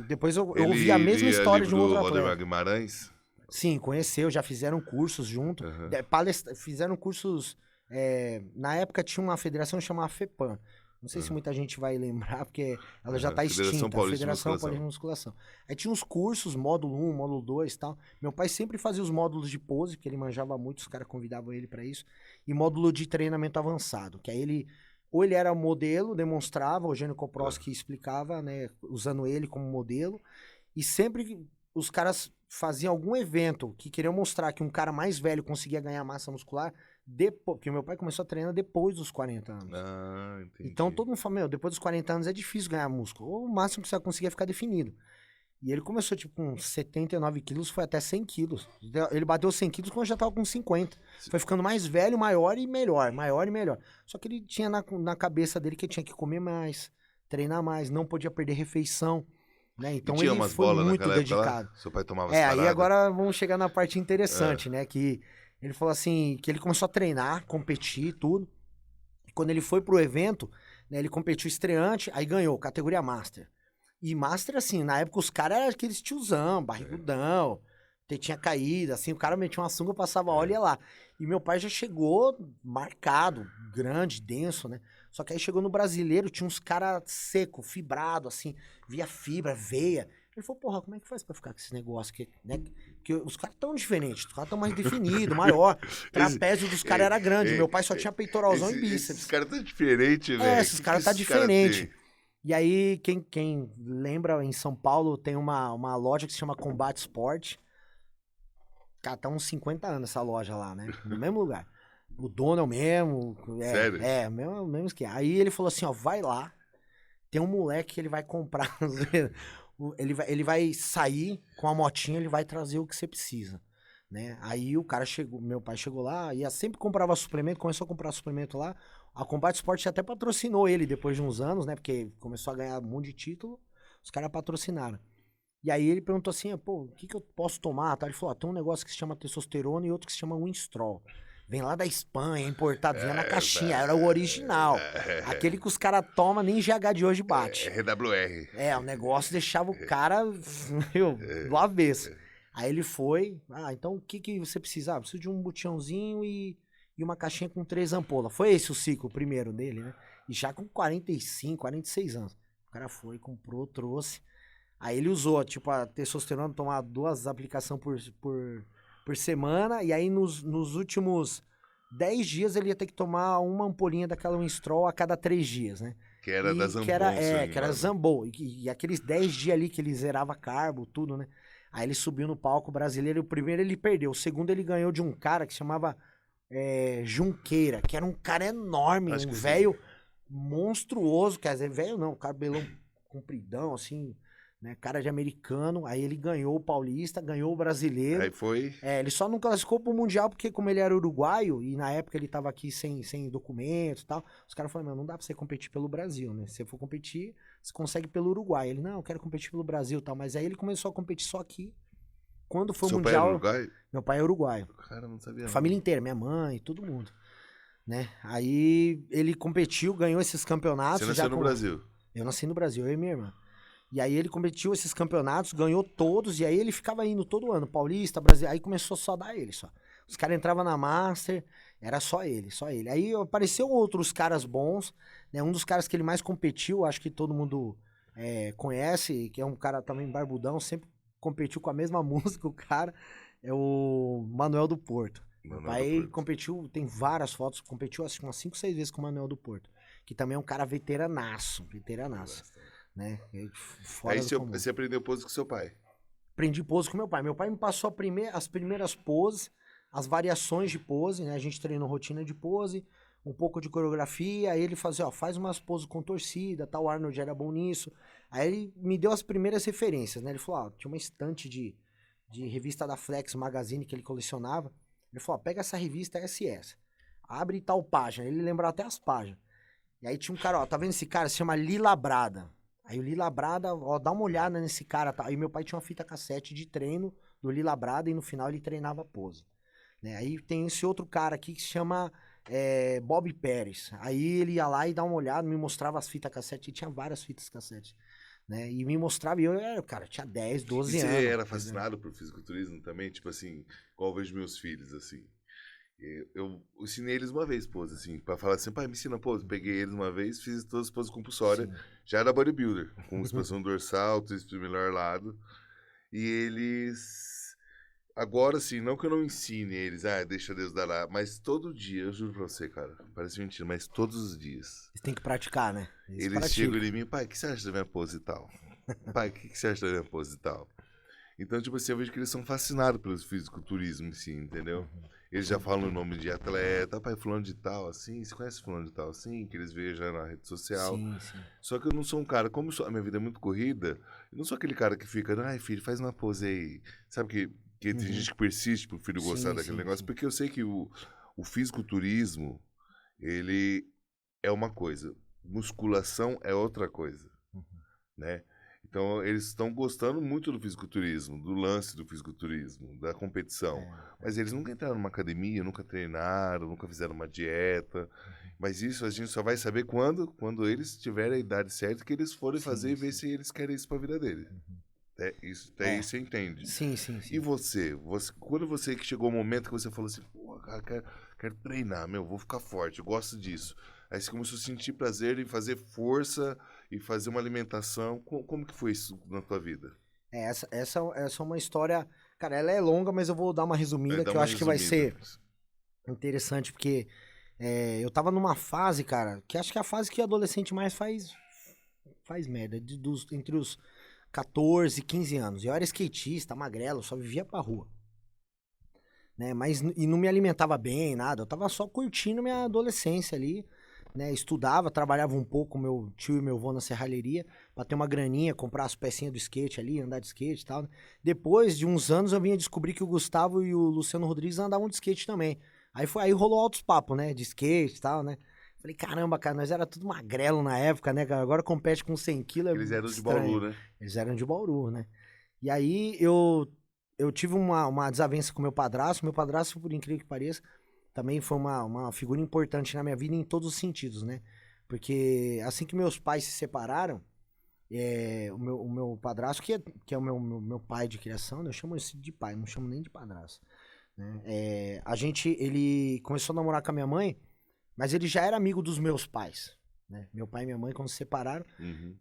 S2: Depois eu ouvi a mesma história de um outro atleta.
S1: Valdemar Guimarães?
S2: Sim, conheceu, já fizeram cursos junto. Fizeram cursos. Na época tinha uma federação chamada FEPAM. Não sei se muita gente vai lembrar, porque ela já está extinta. Federação Paulista de Musculação. Aí tinha uns cursos, módulo 1, módulo 2 e tal. Meu pai sempre fazia os módulos de pose, porque ele manjava muito, os caras convidavam ele para isso. E módulo de treinamento avançado, que aí ele. Ou ele era modelo, demonstrava, o Eugênio Koprowski explicava, né, usando ele como modelo. E sempre os caras faziam algum evento que queriam mostrar que um cara mais velho conseguia ganhar massa muscular, porque meu pai começou a treinar depois dos 40 anos.
S1: Ah, entendi.
S2: Então todo mundo fala, depois dos 40 anos é difícil ganhar músculo. Ou o máximo que você vai conseguir é ficar definido. E ele começou, tipo, com 79 quilos, foi até 100 quilos. Ele bateu 100 quilos quando já tava com 50. Foi ficando mais velho, maior e melhor, maior e melhor. Só que ele tinha na cabeça dele que ele tinha que comer mais, treinar mais, não podia perder refeição, né? Então ele foi muito dedicado.
S1: Seu pai tomava as
S2: aí agora vamos chegar na parte interessante, né? Que ele falou assim, que ele começou a treinar, competir, tudo. E quando ele foi pro evento, né, ele competiu estreante, aí ganhou, categoria Master. E Master, assim, na época os caras eram aqueles tiozão, barrigudão, tinha caído, assim, o cara metia uma sunga, passava óleo e ia lá. E meu pai já chegou marcado, grande, denso, né? Só que aí chegou no Brasileiro, tinha uns caras seco, fibrado, assim, via fibra, veia. Ele falou, porra, como é que faz pra ficar com esse negócio aqui, né? Porque os caras tão diferentes, os caras tão mais definidos, maior. O trapézio dos caras era grande, meu pai só tinha peitoralzão e bíceps.
S1: Esses caras tá diferente, velho.
S2: Esses caras tá diferente. E aí, quem lembra, em São Paulo tem uma loja que se chama Combate Sport. Cara, tá uns 50 anos essa loja lá, né? No mesmo lugar. O dono é o mesmo.
S1: Sério?
S2: Mesmo esquema. Aí ele falou assim, ó, vai lá. Tem um moleque que ele vai comprar. ele vai sair com a motinha, ele vai trazer o que você precisa. Né? Aí o cara chegou, meu pai chegou lá, ia sempre comprava suplemento, começou a comprar suplemento lá. A Combate Sport até patrocinou ele depois de uns anos, né? Porque começou a ganhar um monte de título, os caras patrocinaram. E aí ele perguntou assim, pô, o que eu posso tomar? Ele falou, tem um negócio que se chama testosterona e outro que se chama Winstrol. Vem lá da Espanha, importado, vinha na caixinha, era o original. Aquele que os caras tomam, nem GH de hoje bate.
S1: RWR.
S2: O negócio deixava o cara do avesso. Aí ele foi, então o que você precisa? Preciso de um botãozinho e uma caixinha com 3 ampolas. Foi esse o ciclo primeiro dele, né? E já com 45, 46 anos. O cara foi, comprou, trouxe. Aí ele usou, tipo, a testosterona, tomar 2 aplicações por semana. E aí nos últimos 10 dias ele ia ter que tomar uma ampolinha daquela Winstrol a cada 3 dias, né?
S1: Que era da Zambon.
S2: Que era Zambon. E aqueles 10 dias ali que ele zerava carbo, tudo, né? Aí ele subiu no palco brasileiro e o primeiro ele perdeu. O segundo ele ganhou de um cara que se chamava Junqueira, que era um cara enorme, um velho monstruoso, quer dizer, velho não, cabelão compridão, assim, né, cara de americano. Aí ele ganhou o Paulista, ganhou o Brasileiro.
S1: Aí foi...
S2: ele só não classificou pro Mundial porque como ele era uruguaio e na época ele tava aqui sem documento e tal, os caras falaram, não dá pra você competir pelo Brasil, né? Se você for competir, você consegue pelo Uruguai. Ele, não, eu quero competir pelo Brasil e tal, mas aí ele começou a competir só aqui. Quando foi o Mundial...
S1: Seu pai é uruguaio?
S2: Meu pai é uruguaio.
S1: Cara, não sabia.
S2: Família inteira, minha mãe, todo mundo. Né? Aí ele competiu, ganhou esses campeonatos.
S1: Você nasceu no Brasil?
S2: Eu nasci no Brasil, eu e minha irmã. E aí ele competiu esses campeonatos, ganhou todos, e aí ele ficava indo todo ano, Paulista, Brasil, aí começou só a dar ele só. Os caras entravam na Master, era só ele, só ele. Aí apareceu outros caras bons, né? Um dos caras que ele mais competiu, acho que todo mundo conhece, que é um cara também barbudão, sempre competiu com a mesma música, o cara, é o Manuel do Porto. Meu pai competiu, tem várias fotos, competiu acho que umas 5, 6 vezes com o Manuel do Porto, que também é um cara veteranaço. né? Fora
S1: Aí
S2: do comum.
S1: você aprendeu pose com seu pai.
S2: Aprendi pose com meu pai. Meu pai me passou as primeiras poses, as variações de pose, né? A gente treinou rotina de pose, um pouco de coreografia, aí ele fazia, ó, faz umas poses com torcida, tal, o Arnold era bom nisso. Aí ele me deu as primeiras referências, né? Ele falou, ó, tinha uma estante de revista da Flex Magazine que ele colecionava. Ele falou, ó, pega essa revista SS, abre tal página. Ele lembrava até as páginas. E aí tinha um cara, ó, tá vendo esse cara? Se chama Lila Brada. Aí o Lila Brada, ó, dá uma olhada nesse cara, tá? Aí meu pai tinha uma fita cassete de treino do Lila Brada e no final ele treinava pose. Né? Aí tem esse outro cara aqui que se chama Bob Pérez. Aí ele ia lá e dá uma olhada, me mostrava as fitas cassete, e tinha várias fitas cassete. Né? E me mostrava, e eu, cara, tinha 10, 12
S1: E
S2: anos.
S1: você era fascinado por fisiculturismo também? Tipo assim, igual eu vejo meus filhos, assim. Eu ensinei eles uma vez pose, assim, pra falar assim, pai, me ensina pose. Peguei eles uma vez, fiz todas as poses compulsórias.
S2: Sim.
S1: Já era bodybuilder, com expansão dorsal, twist do melhor lado. E eles... Agora, assim, não que eu não ensine eles, deixa Deus dará, mas todo dia, eu juro pra você, cara, parece mentira, mas todos os dias.
S2: Eles têm que praticar, né?
S1: Eles chegam em mim, pai, o que você acha da minha pose e tal? Pai, o que você acha da minha pose e tal? Então, tipo assim, eu vejo que eles são fascinados pelo fisiculturismo em si, entendeu? Eles já falam o nome de atleta, pai, fulano de tal, assim, você conhece fulano de tal, assim, que eles veem já na rede social.
S2: Sim, sim.
S1: Só que eu não sou um cara, como a minha vida é muito corrida, eu não sou aquele cara que fica, ai, filho, faz uma pose aí. Sabe que tem gente que persiste pro filho gostar daquele negócio, porque eu sei que o fisiculturismo, ele é uma coisa, musculação é outra coisa, né? Então, eles estão gostando muito do fisiculturismo, do lance do fisiculturismo, da competição. Mas eles nunca entraram numa academia, nunca treinaram, nunca fizeram uma dieta. Mas isso a gente só vai saber quando eles tiverem a idade certa, que eles forem fazer e ver se eles querem isso para a vida deles. Isso você entende.
S2: Sim.
S1: E você, quando você que chegou o momento que você falou assim, pô, cara, quero treinar, vou ficar forte, eu gosto disso. Aí você começou a sentir prazer em fazer força e fazer uma alimentação. Como que foi isso na tua vida?
S2: Essa é uma história... Cara, ela é longa, mas eu vou dar uma resumida que eu acho que vai ser interessante, porque eu tava numa fase, cara, que acho que é a fase que o adolescente mais faz merda, entre os 14 e 15 anos. Eu era skatista, magrelo, só vivia pra rua. Né? E não me alimentava bem, nada. Eu tava só curtindo minha adolescência ali. Né, estudava, trabalhava um pouco com meu tio e meu avô na serralheria pra ter uma graninha, comprar as pecinhas do skate ali, andar de skate e tal. Depois de uns anos eu vinha descobrir que o Gustavo e o Luciano Rodrigues andavam de skate também. Aí rolou altos papos, né, de skate e tal, né. Falei, caramba, cara, nós era tudo magrelo na época, né, cara, agora compete com 100 quilos.
S1: Eles eram de Bauru, né?
S2: Eles eram de Bauru, né. E aí eu tive uma desavença com meu padrasto, por incrível que pareça, também foi uma figura importante na minha vida em todos os sentidos, né? Porque assim que meus pais se separaram, o meu padrasto, que é o meu pai de criação, né? Eu chamo esse de pai, não chamo nem de padrasto. Né? Ele começou a namorar com a minha mãe, mas ele já era amigo dos meus pais. Né? Meu pai e minha mãe, quando se separaram,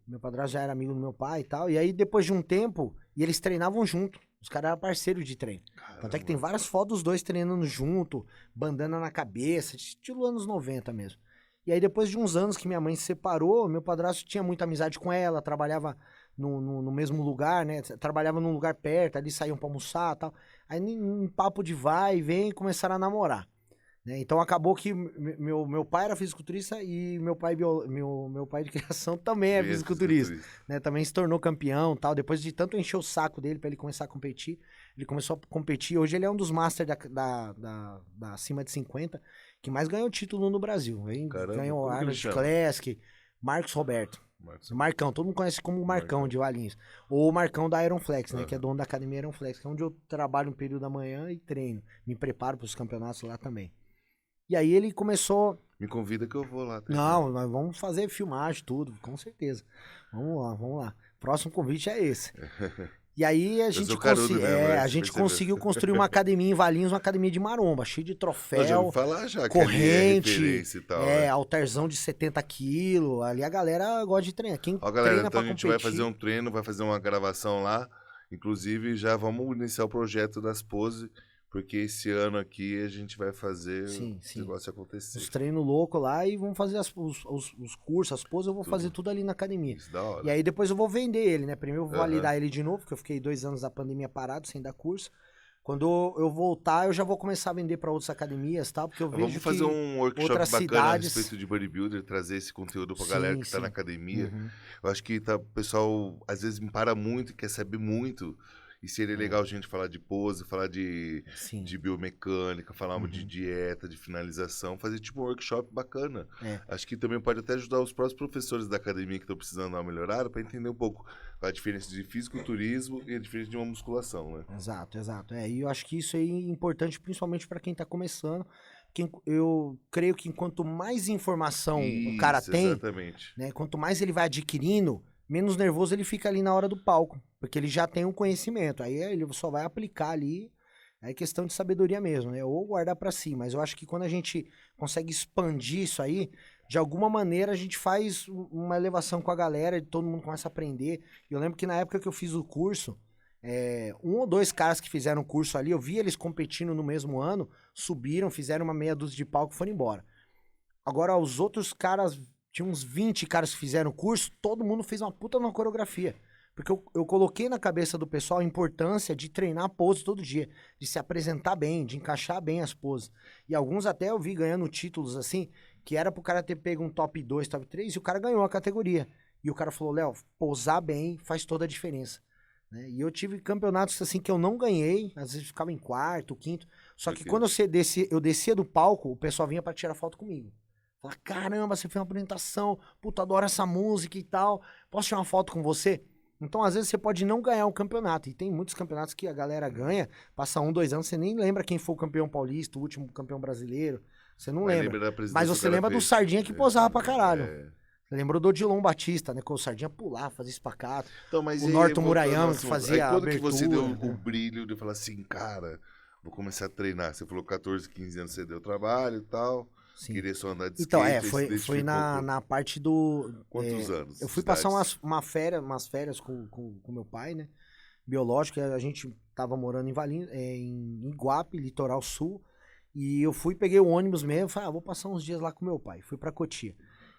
S2: meu padrasto já era amigo do meu pai e tal. E aí, depois de um tempo, eles treinavam junto. Os caras eram parceiros de treino. Caramba. Tanto é que tem várias fotos dos dois treinando junto, bandana na cabeça, estilo anos 90 mesmo. E aí, depois de uns anos que minha mãe se separou, meu padrasto tinha muita amizade com ela, trabalhava no mesmo lugar, né? Trabalhava num lugar perto, ali saíam pra almoçar e tal. Aí, em papo de vai e vem, começaram a namorar. Né? Então, acabou que meu pai era fisiculturista e meu pai de criação também é fisiculturista. Né? Também se tornou campeão e tal. Depois de tanto encher o saco dele pra ele começar a competir, ele começou a competir. Hoje ele é um dos masters da acima de 50 que mais ganhou título no Brasil. Ganhou Arnold Classic, Marcos Roberto. Marcão, todo mundo conhece como Marcão de Valinhos. Ou o Marcão da Ironflex, né? Que é dono da academia Ironflex, que é onde eu trabalho um período da manhã e treino. Me preparo pros campeonatos lá também. E aí ele começou...
S1: Me convida que eu vou lá.
S2: Não, nós vamos fazer filmagem, tudo, com certeza. Vamos lá. Próximo convite é esse. E aí a gente conseguiu construir uma academia em Valinhos, uma academia de maromba, cheia de troféu,
S1: já vou falar já,
S2: corrente,
S1: e tal, né?
S2: halterzão de 70 quilos. Ali a galera gosta de treinar. Quem
S1: galera,
S2: treina
S1: então
S2: pra
S1: a gente
S2: competir...
S1: vai fazer um treino, vai fazer uma gravação lá. Inclusive, já vamos iniciar o projeto das poses. Porque esse ano aqui a gente vai fazer
S2: Sim,
S1: o
S2: sim.
S1: negócio acontecer.
S2: Os treinos loucos lá e vamos fazer os cursos, as poses, eu vou
S1: Tudo.
S2: fazer tudo ali na academia.
S1: Isso, da hora.
S2: E aí depois eu vou vender ele, né? Primeiro eu vou
S1: Aham.
S2: validar ele de novo, porque eu fiquei 2 anos da pandemia parado, sem dar curso. Quando eu voltar, eu já vou começar a vender para outras academias, tá? Porque eu vejo
S1: Vamos fazer
S2: que
S1: um workshop
S2: outras
S1: bacana a
S2: cidades...
S1: respeito de bodybuilder, trazer esse conteúdo pra galera
S2: Sim,
S1: que tá na
S2: sim.
S1: academia.
S2: Uhum.
S1: Eu acho que o pessoal às vezes me para muito, quer saber muito. E seria legal a gente falar de pose, falar
S2: Sim.
S1: de biomecânica, falar de
S2: Uhum.
S1: dieta, de finalização, fazer tipo um workshop bacana.
S2: É.
S1: Acho que também pode até ajudar os próprios professores da academia que estão precisando dar uma melhorada para entender um pouco a diferença de fisiculturismo e a diferença de uma musculação, né?
S2: Exato, exato. E eu acho que isso aí é importante, principalmente para quem tá começando. Eu creio que quanto mais informação o cara
S1: Isso,
S2: tem,
S1: exatamente.
S2: né, quanto mais ele vai adquirindo, menos nervoso ele fica ali na hora do palco, porque ele já tem um conhecimento. Aí ele só vai aplicar ali, é questão de sabedoria mesmo, né? Ou guardar para si. Mas eu acho que quando a gente consegue expandir isso aí, de alguma maneira a gente faz uma elevação com a galera, todo mundo começa a aprender. Eu lembro que na época que eu fiz o curso, 1 ou 2 caras que fizeram o curso ali, eu vi eles competindo no mesmo ano, subiram, fizeram uma meia dúzia de palco e foram embora. Agora, os outros caras, tinha uns 20 caras que fizeram o curso, todo mundo fez uma puta numa coreografia. Porque eu coloquei na cabeça do pessoal a importância de treinar a pose todo dia, de se apresentar bem, de encaixar bem as poses. E alguns até eu vi ganhando títulos assim, que era pro cara ter pego um top 2, top 3, e o cara ganhou a categoria. E o cara falou, Léo, posar bem faz toda a diferença. Né? E eu tive campeonatos assim que eu não ganhei, às vezes ficava em quarto, quinto. Só que quando eu descia do palco, o pessoal vinha pra tirar foto comigo. Fala, caramba, você fez uma apresentação, puta, adoro essa música e tal. Posso tirar uma foto com você? Então, às vezes, você pode não ganhar o campeonato. E tem muitos campeonatos que a galera ganha, passa 1, 2 anos, você nem lembra quem foi o campeão paulista, o último campeão brasileiro. Você não lembra. Mas você lembra do Sardinha que posava pra caralho. Você lembrou do Odilon Batista, né? Que o Sardinha pulava, fazia espacato.
S1: Então, mas
S2: o Norton Murayama que fazia
S1: aí quando
S2: abertura.
S1: que você deu o brilho de falar assim, cara, vou começar a treinar? Você falou 14, 15 anos, você deu trabalho e tal. Sim. Queria só andar de skate.
S2: Então, foi na parte do...
S1: Quantos anos?
S2: Eu fui passar umas férias com meu pai, né? Biológico, a gente tava morando em Iguape, litoral sul. E eu peguei o ônibus mesmo, falei, vou passar uns dias lá com meu pai. Fui pra Cotia.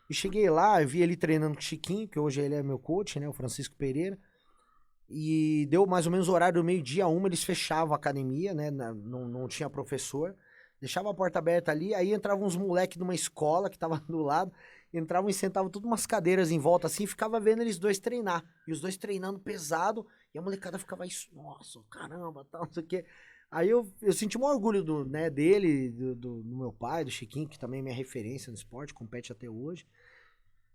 S2: E cheguei lá, eu vi ele treinando com o Chiquinho, que hoje ele é meu coach, né? O Francisco Pereira. E deu mais ou menos o horário do meio-dia, 1, eles fechavam a academia, né? Não tinha professor. Deixava a porta aberta ali, aí entravam uns moleques de uma escola que tava do lado, entravam e sentavam tudo umas cadeiras em volta assim, e ficava vendo eles dois treinar. E os dois treinando pesado, e a molecada ficava isso, nossa, caramba, tal, não sei o quê. Aí eu senti um orgulho dele, do meu pai, do Chiquinho, que também é minha referência no esporte, compete até hoje.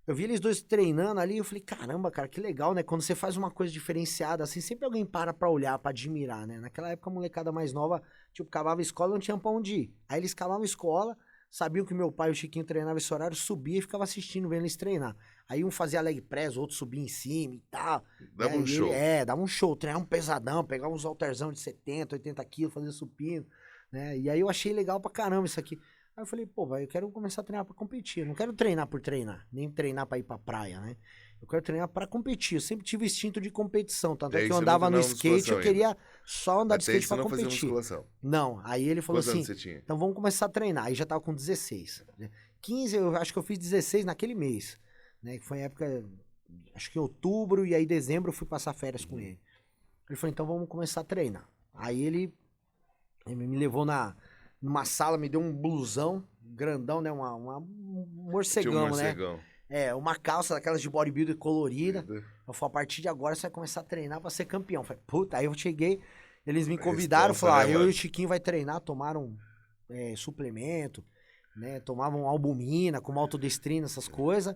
S2: Eu vi eles dois treinando ali, eu falei, caramba, cara, que legal, né? Quando você faz uma coisa diferenciada, assim, sempre alguém para pra olhar, pra admirar, né? Naquela época, a molecada mais nova, tipo, cavava escola, não tinha pra onde ir. Aí eles cavavam escola, sabiam que meu pai e o Chiquinho treinavam esse horário, subia e ficava assistindo, vendo eles treinar. Aí um fazia leg press, o outro subia em cima e tal.
S1: Dava um show.
S2: Dava um show, treinava um pesadão, pegava uns halterzão de 70, 80 quilos, fazia supino, né? E aí eu achei legal pra caramba isso aqui. Aí eu falei, pô, eu quero começar a treinar pra competir. Eu não quero treinar por treinar, nem treinar pra ir pra praia, né? Eu quero treinar pra competir. Eu sempre tive instinto de competição. Tanto é que eu andava no skate, eu queria só andar de skate pra competir. Não, aí ele falou assim, então vamos começar a treinar. Aí já tava com 16. 15, eu acho que eu fiz 16 naquele mês, né? Que foi em época, acho que em outubro, e aí dezembro eu fui passar férias com ele. Ele falou, então vamos começar a treinar. Aí ele me levou numa sala, me deu um blusão grandão, né? Um morcegão, né? Uma calça daquelas de bodybuilder colorida. Eu falei, a partir de agora você vai começar a treinar pra ser campeão. Eu falei, puta, aí eu cheguei, eles me convidaram, falaram, eu e o Chiquinho vai treinar, tomaram suplemento, né? Tomavam albumina, com maltodestrina, essas coisas,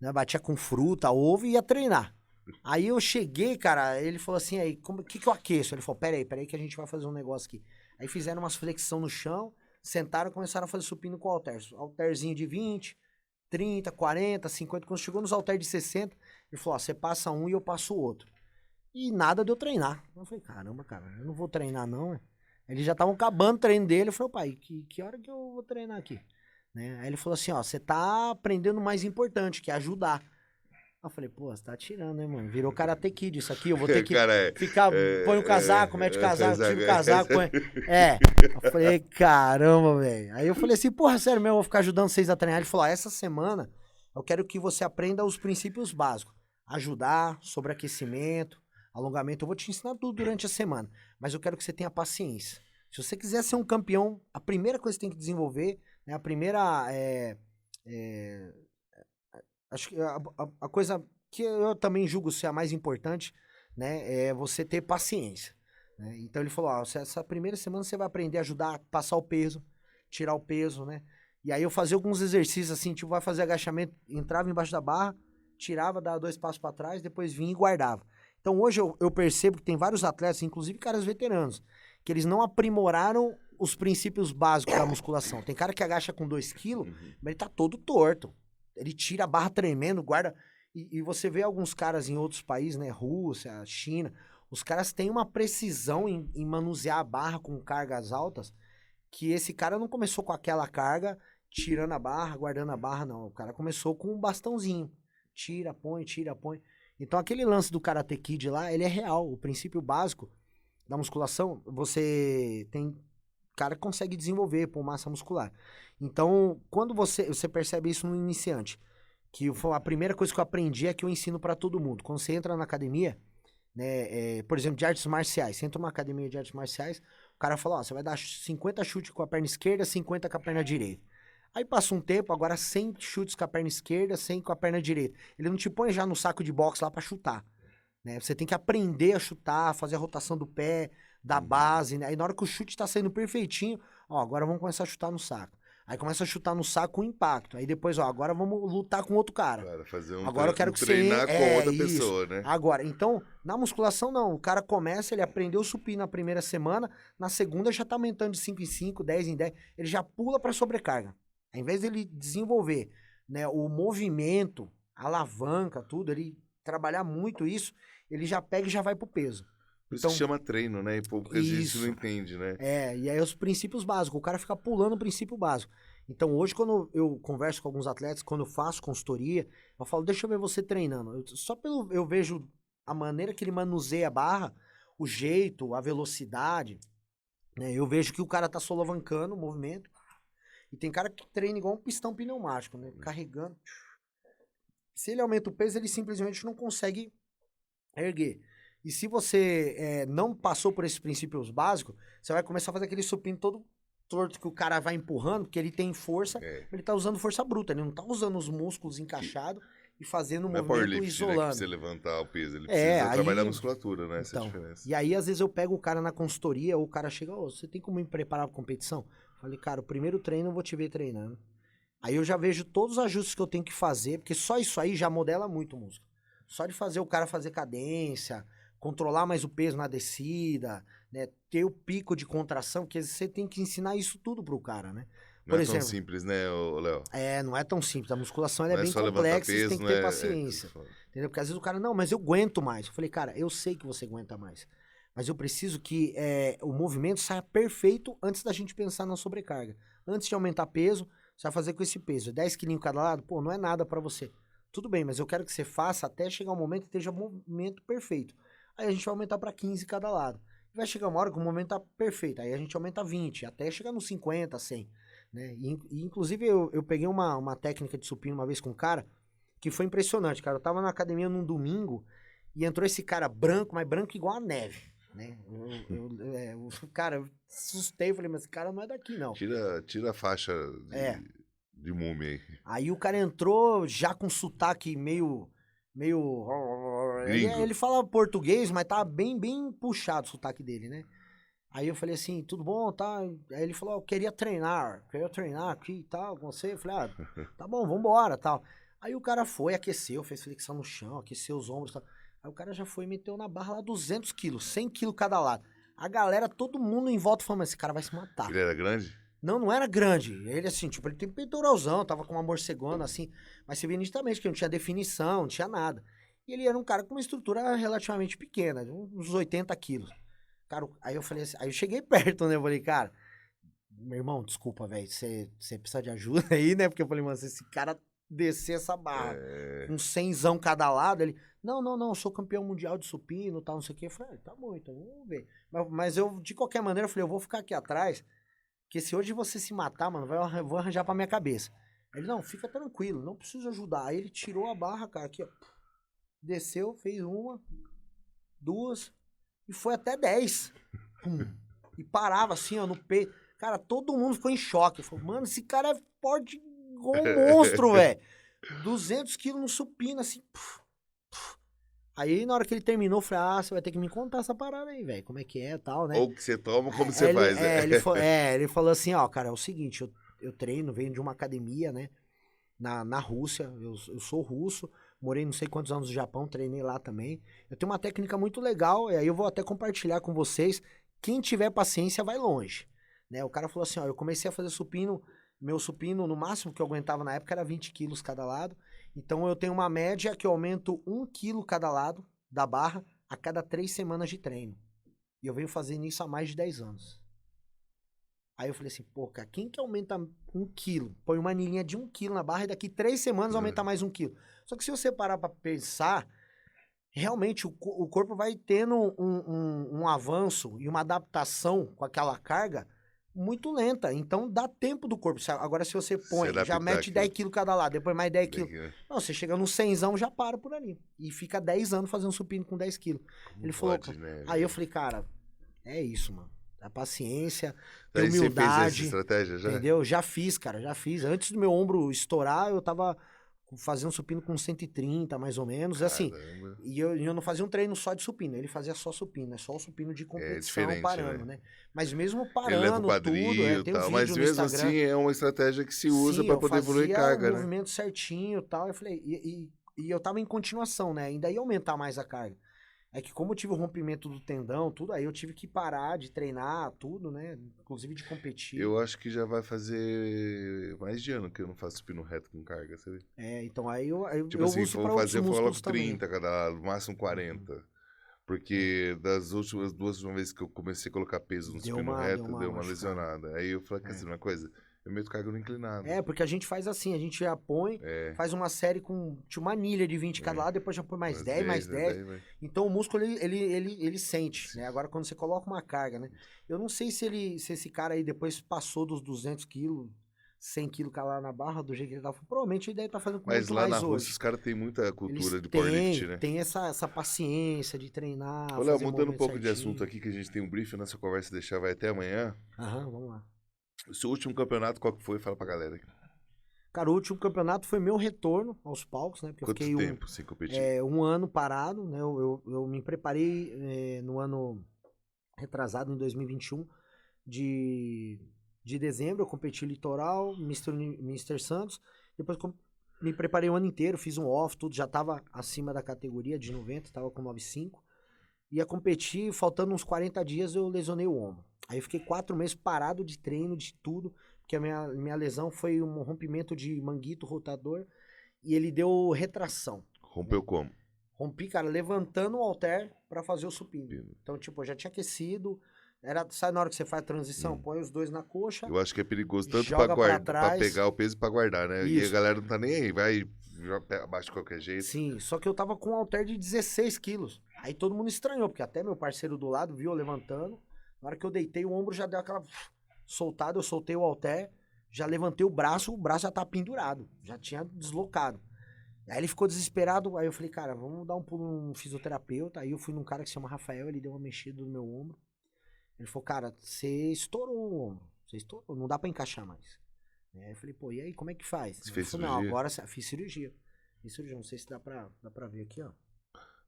S2: né? Batia com fruta, ovo e ia treinar. Aí eu cheguei, cara, ele falou assim, aí, o que eu aqueço? Ele falou, peraí que a gente vai fazer um negócio aqui. Aí fizeram umas flexão no chão, sentaram e começaram a fazer supino com halter. Halterzinho de 20, 30, 40, 50. Quando chegou nos halter de 60, ele falou, você passa um e eu passo o outro. E nada de eu treinar. Eu falei, caramba, cara, eu não vou treinar não. Eles já estavam acabando o treino dele. Eu falei, pai, que hora que eu vou treinar aqui? Né? Aí ele falou assim, você tá aprendendo o mais importante, que é ajudar. Eu falei, pô, você tá tirando, né, mano? Virou Karate Kid isso aqui, eu vou ter que
S1: Cara,
S2: ficar, põe o casaco, mete o casaco, tira o casaco, põe... Eu falei, caramba, velho. Aí eu falei assim, porra, sério mesmo, eu vou ficar ajudando vocês a treinar. Ele falou, essa semana eu quero que você aprenda os princípios básicos. Ajudar, sobreaquecimento, alongamento. Eu vou te ensinar tudo durante a semana, mas eu quero que você tenha paciência. Se você quiser ser um campeão, a primeira coisa que você tem que desenvolver, né, a primeira... acho que a coisa que eu também julgo ser a mais importante, né, é você ter paciência. Né? Então ele falou, essa primeira semana você vai aprender a ajudar a passar o peso, tirar o peso, né? E aí eu fazia alguns exercícios assim, tipo, vai fazer agachamento, entrava embaixo da barra, tirava, dava 2 passos para trás, depois vinha e guardava. Então hoje eu percebo que tem vários atletas, inclusive caras veteranos, que eles não aprimoraram os princípios básicos da musculação. Tem cara que agacha com 2 quilos, mas ele tá todo torto. Ele tira a barra tremendo, guarda. E você vê alguns caras em outros países, né? Rússia, China. Os caras têm uma precisão em manusear a barra com cargas altas, que esse cara não começou com aquela carga, tirando a barra, guardando a barra, não. O cara começou com um bastãozinho. Tira, põe, tira, põe. Então aquele lance do Karate Kid lá, ele é real. O princípio básico da musculação, você tem cara que consegue desenvolver por massa muscular. Então, quando você percebe isso no iniciante, que a primeira coisa que eu aprendi é que eu ensino pra todo mundo. Quando você entra na academia, né, por exemplo, de artes marciais, você entra numa academia de artes marciais, o cara fala, você vai dar 50 chutes com a perna esquerda, 50 com a perna direita. Aí passa um tempo, agora 100 chutes com a perna esquerda, 100 com a perna direita. Ele não te põe já no saco de boxe lá pra chutar. Né? Você tem que aprender a chutar, fazer a rotação do pé, da base, né? Aí na hora que o chute tá saindo perfeitinho, agora vamos começar a chutar no saco. Aí começa a chutar no saco com impacto. Aí depois, agora vamos lutar com outro cara.
S1: Fazer
S2: agora eu quero que
S1: treinar
S2: você...
S1: com outra
S2: isso.
S1: pessoa, né?
S2: Agora, então, na musculação não. O cara começa, ele aprendeu o supino na primeira semana, na segunda já tá aumentando de 5 em 5, 10 em 10. Ele já pula pra sobrecarga. Ao invés dele desenvolver, né, o movimento, a alavanca, tudo, ele trabalhar muito isso, ele já pega e já vai pro peso.
S1: Por isso que chama treino, né? E pouca gente não entende, né?
S2: E aí os princípios básicos, o cara fica pulando o princípio básico. Então hoje quando eu converso com alguns atletas, quando eu faço consultoria, eu falo, deixa eu ver você treinando. Eu vejo a maneira que ele manuseia a barra, o jeito, a velocidade, né? Eu vejo que o cara tá solavancando o movimento. E tem cara que treina igual um pistão pneumático, né? Carregando. Se ele aumenta o peso, ele simplesmente não consegue erguer. E se você não passou por esses princípios básicos, você vai começar a fazer aquele supino todo torto que o cara vai empurrando, porque ele tem força, ele tá usando força bruta, ele não tá usando os músculos encaixados e fazendo um movimento isolando.
S1: Né, pra você levantar o peso, ele precisa trabalhar a musculatura, né?
S2: Então,
S1: essa é a diferença.
S2: E aí, às vezes, eu pego o cara na consultoria, ou o cara chega, você tem como me preparar pra competição? Eu falei, cara, o primeiro treino eu vou te ver treinando. Aí eu já vejo todos os ajustes que eu tenho que fazer, porque só isso aí já modela muito o músculo. Só de fazer o cara fazer cadência, controlar mais o peso na descida, né? Ter o pico de contração, porque você tem que ensinar isso tudo pro cara, né?
S1: Não é tão simples, né, Léo?
S2: Não é tão simples. A musculação ela é bem complexa, você tem que ter paciência. Entendeu? Porque às vezes o cara, não, mas eu aguento mais. Eu falei, cara, eu sei que você aguenta mais. Mas eu preciso que o movimento saia perfeito antes da gente pensar na sobrecarga. Antes de aumentar peso, você vai fazer com esse peso. 10 quilinhos cada lado, pô, não é nada pra você. Tudo bem, mas eu quero que você faça até chegar um momento que esteja o movimento perfeito. Aí a gente vai aumentar pra 15 cada lado. Vai chegar uma hora que o momento tá perfeito. Aí a gente aumenta 20, até chegar nos 50, 100. Né? E inclusive eu peguei uma técnica de supino uma vez com um cara que foi impressionante, cara. Eu tava na academia num domingo e entrou esse cara branco, mas branco igual a neve. Né? Cara, eu assustei, falei, mas esse cara não é daqui, não.
S1: Tira a faixa de múmia aí.
S2: Aí o cara entrou já com sotaque meio... Ele fala português, mas tá bem puxado o sotaque dele, né? Aí eu falei assim, tudo bom, tá? Aí ele falou, eu queria treinar aqui e tal, com você. Eu falei, tá bom, vambora, tal. Aí o cara foi, aqueceu, fez flexão no chão, aqueceu os ombros e tal. Aí o cara já foi e meteu na barra lá 200 quilos, 100 quilos cada lado. A galera, todo mundo em volta falando, mas esse cara vai se matar.
S1: Ele era grande?
S2: Não era grande. Ele assim, tipo, ele tem peitoralzão, tava com uma morcegona assim, mas você via nitidamente que não tinha definição, não tinha nada. E ele era um cara com uma estrutura relativamente pequena, uns 80 quilos. Cara, aí eu falei assim, aí eu cheguei perto, né? Eu falei, cara, meu irmão, desculpa, velho, você precisa de ajuda aí, né? Porque eu falei, mano, esse cara descer essa barra. Um 100zão cada lado, ele, não, eu sou campeão mundial de supino, tal, não sei o quê. Eu falei, tá bom, então vamos ver. Mas eu, de qualquer maneira, eu falei, eu vou ficar aqui atrás, porque se hoje você se matar, mano, eu vou arranjar pra minha cabeça. Ele, não, fica tranquilo, não preciso ajudar. Aí ele tirou a barra, cara, aqui, ó, desceu, fez uma, duas, e foi até 10. Pum. E parava assim, ó, no peito. Cara, todo mundo ficou em choque. Falou, mano, esse cara é forte igual um monstro, velho. 200 quilos no supino, assim. Puf, puf. Aí, na hora que ele terminou, eu falei, ah, você vai ter que me contar essa parada aí, velho. Como é que é e tal, né?
S1: Ou que você toma, como você faz.
S2: Ele falou assim, ó, cara, é o seguinte, eu treino, venho de uma academia, né? Na Rússia, eu sou russo, morei não sei quantos anos no Japão, treinei lá também. Eu tenho uma técnica muito legal, e aí eu vou até compartilhar com vocês. Quem tiver paciência vai longe, né? O cara falou assim, ó, eu comecei a fazer supino, meu supino no máximo que eu aguentava na época era 20 quilos cada lado. Então eu tenho uma média que eu aumento 1 quilo cada lado da barra a cada 3 semanas de treino. E eu venho fazendo isso há mais de 10 anos. Aí eu falei assim, pô, cara, quem que aumenta 1 quilo? Põe uma anilhinha de 1 quilo na barra e daqui 3 semanas aumenta mais 1 quilo. Só que se você parar pra pensar, realmente o corpo vai tendo um avanço e uma adaptação com aquela carga muito lenta. Então dá tempo do corpo. Agora se você põe, já mete 10 quilos cada lado, depois mais 10 quilos. Não, você chega no 100zão, já para por ali. E fica 10 anos fazendo supino com 10 quilos. Ele falou, né, aí eu falei, cara, é isso, mano. A paciência, a humildade. Você fez essa
S1: estratégia já?
S2: Entendeu? Já fiz, cara, já fiz. Antes do meu ombro estourar, eu tava fazendo supino com 130, mais ou menos. Caramba. Assim, e eu não fazia um treino só de supino, ele fazia só supino, é só o supino de competição parando, né? Mas mesmo parando, ele leva o
S1: quadril,
S2: tudo, tem um vídeo
S1: mas mesmo assim é uma estratégia que se usa para poder evoluir carga,
S2: né? Movimento certinho e tal. Eu falei, e eu tava em continuação, né? Ainda ia aumentar mais a carga. É que como eu tive o rompimento do tendão, tudo, aí eu tive que parar de treinar, tudo, né? Inclusive de competir.
S1: Eu acho que já vai fazer mais de ano que eu não faço supino reto com carga, sabe?
S2: Então aí eu
S1: tipo assim,
S2: uso
S1: vou
S2: pra
S1: fazer, eu coloco 30
S2: também.
S1: cada lado, máximo 40. Porque das últimas 2 vezes que eu comecei a colocar peso no supino reto, deu uma lesionada. Aí eu falei, quer dizer, uma coisa, eu meto carga no inclinado.
S2: Porque a gente faz assim, a gente já põe, faz uma série com uma anilha de 20 cada lado, depois já põe mais 10, mais 10. Então o músculo, ele sente, né? Agora quando você coloca uma carga, né? Eu não sei se esse cara aí depois passou dos 200 quilos, 100 quilos lá na barra, do jeito que ele tava. Provavelmente ele deve estar fazendo com muito mais hoje.
S1: Mas lá na Rússia os caras têm muita cultura de
S2: powerlift, né? Tem essa paciência de treinar.
S1: Ô, Léo, mudando um pouco de assunto aqui, que a gente tem um briefing, nossa conversa deixar vai até amanhã.
S2: Vamos lá.
S1: O seu último campeonato, qual que foi? Fala pra galera.
S2: Cara, o último campeonato foi meu retorno aos palcos, né? Porque
S1: Quanto
S2: eu fiquei
S1: tempo sem competir?
S2: 1 ano parado, né? Eu me preparei no ano retrasado, em 2021, de dezembro, eu competi litoral, Mr. Santos, depois me preparei o ano inteiro, fiz um off, tudo, já tava acima da categoria de 90, tava com 95, ia competir, faltando uns 40 dias eu lesionei o ombro. Aí eu fiquei 4 meses parado de treino, de tudo, porque a minha lesão foi um rompimento de manguito rotador e ele deu retração.
S1: Rompeu como?
S2: Rompi, cara, levantando o halter pra fazer o supino. Então, tipo, eu já tinha aquecido. Sabe na hora que você faz a transição? Põe os dois na coxa.
S1: Eu acho que é perigoso tanto pra pegar o peso e pra guardar, né? Isso. E a galera não tá nem aí, vai abaixo de qualquer jeito.
S2: Sim, só que eu tava com um halter de 16 quilos. Aí todo mundo estranhou, porque até meu parceiro do lado viu eu levantando. Na hora que eu deitei, o ombro já deu aquela soltada, eu soltei o halter, já levantei o braço já tá pendurado. Já tinha deslocado. Aí ele ficou desesperado, aí eu falei, cara, vamos dar um pulo num fisioterapeuta. Aí eu fui num cara que se chama Rafael, ele deu uma mexida no meu ombro. Ele falou, cara, você estourou o ombro, você estourou, não dá pra encaixar mais. Aí eu falei, pô, e aí, como é que faz?
S1: Você fez
S2: falei,
S1: cirurgia?
S2: Não, agora fiz cirurgia. Não sei se dá pra ver aqui, ó.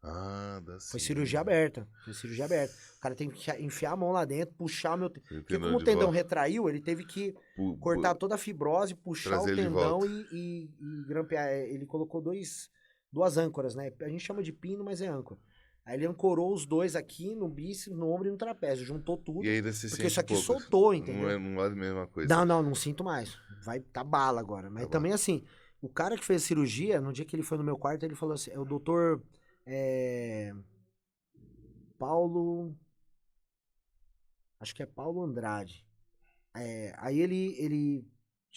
S1: Ah, dá sim.
S2: Foi cirurgia aberta. O cara tem que enfiar a mão lá dentro, puxar o meu... Porque como o tendão retraiu, ele teve que cortar toda a fibrose, puxar o tendão e grampear. Ele colocou duas âncoras, né? A gente chama de pino, mas é âncora. Aí ele ancorou os dois aqui no bíceps, no ombro e no trapézio. Juntou tudo.
S1: E ainda se
S2: porque isso aqui soltou, entendeu?
S1: Não é a mesma coisa.
S2: Não sinto mais. Tá bala agora. Mas também assim, o cara que fez a cirurgia, no dia que ele foi no meu quarto, ele falou assim, é o doutor... Paulo... Acho que é Paulo Andrade. Aí ele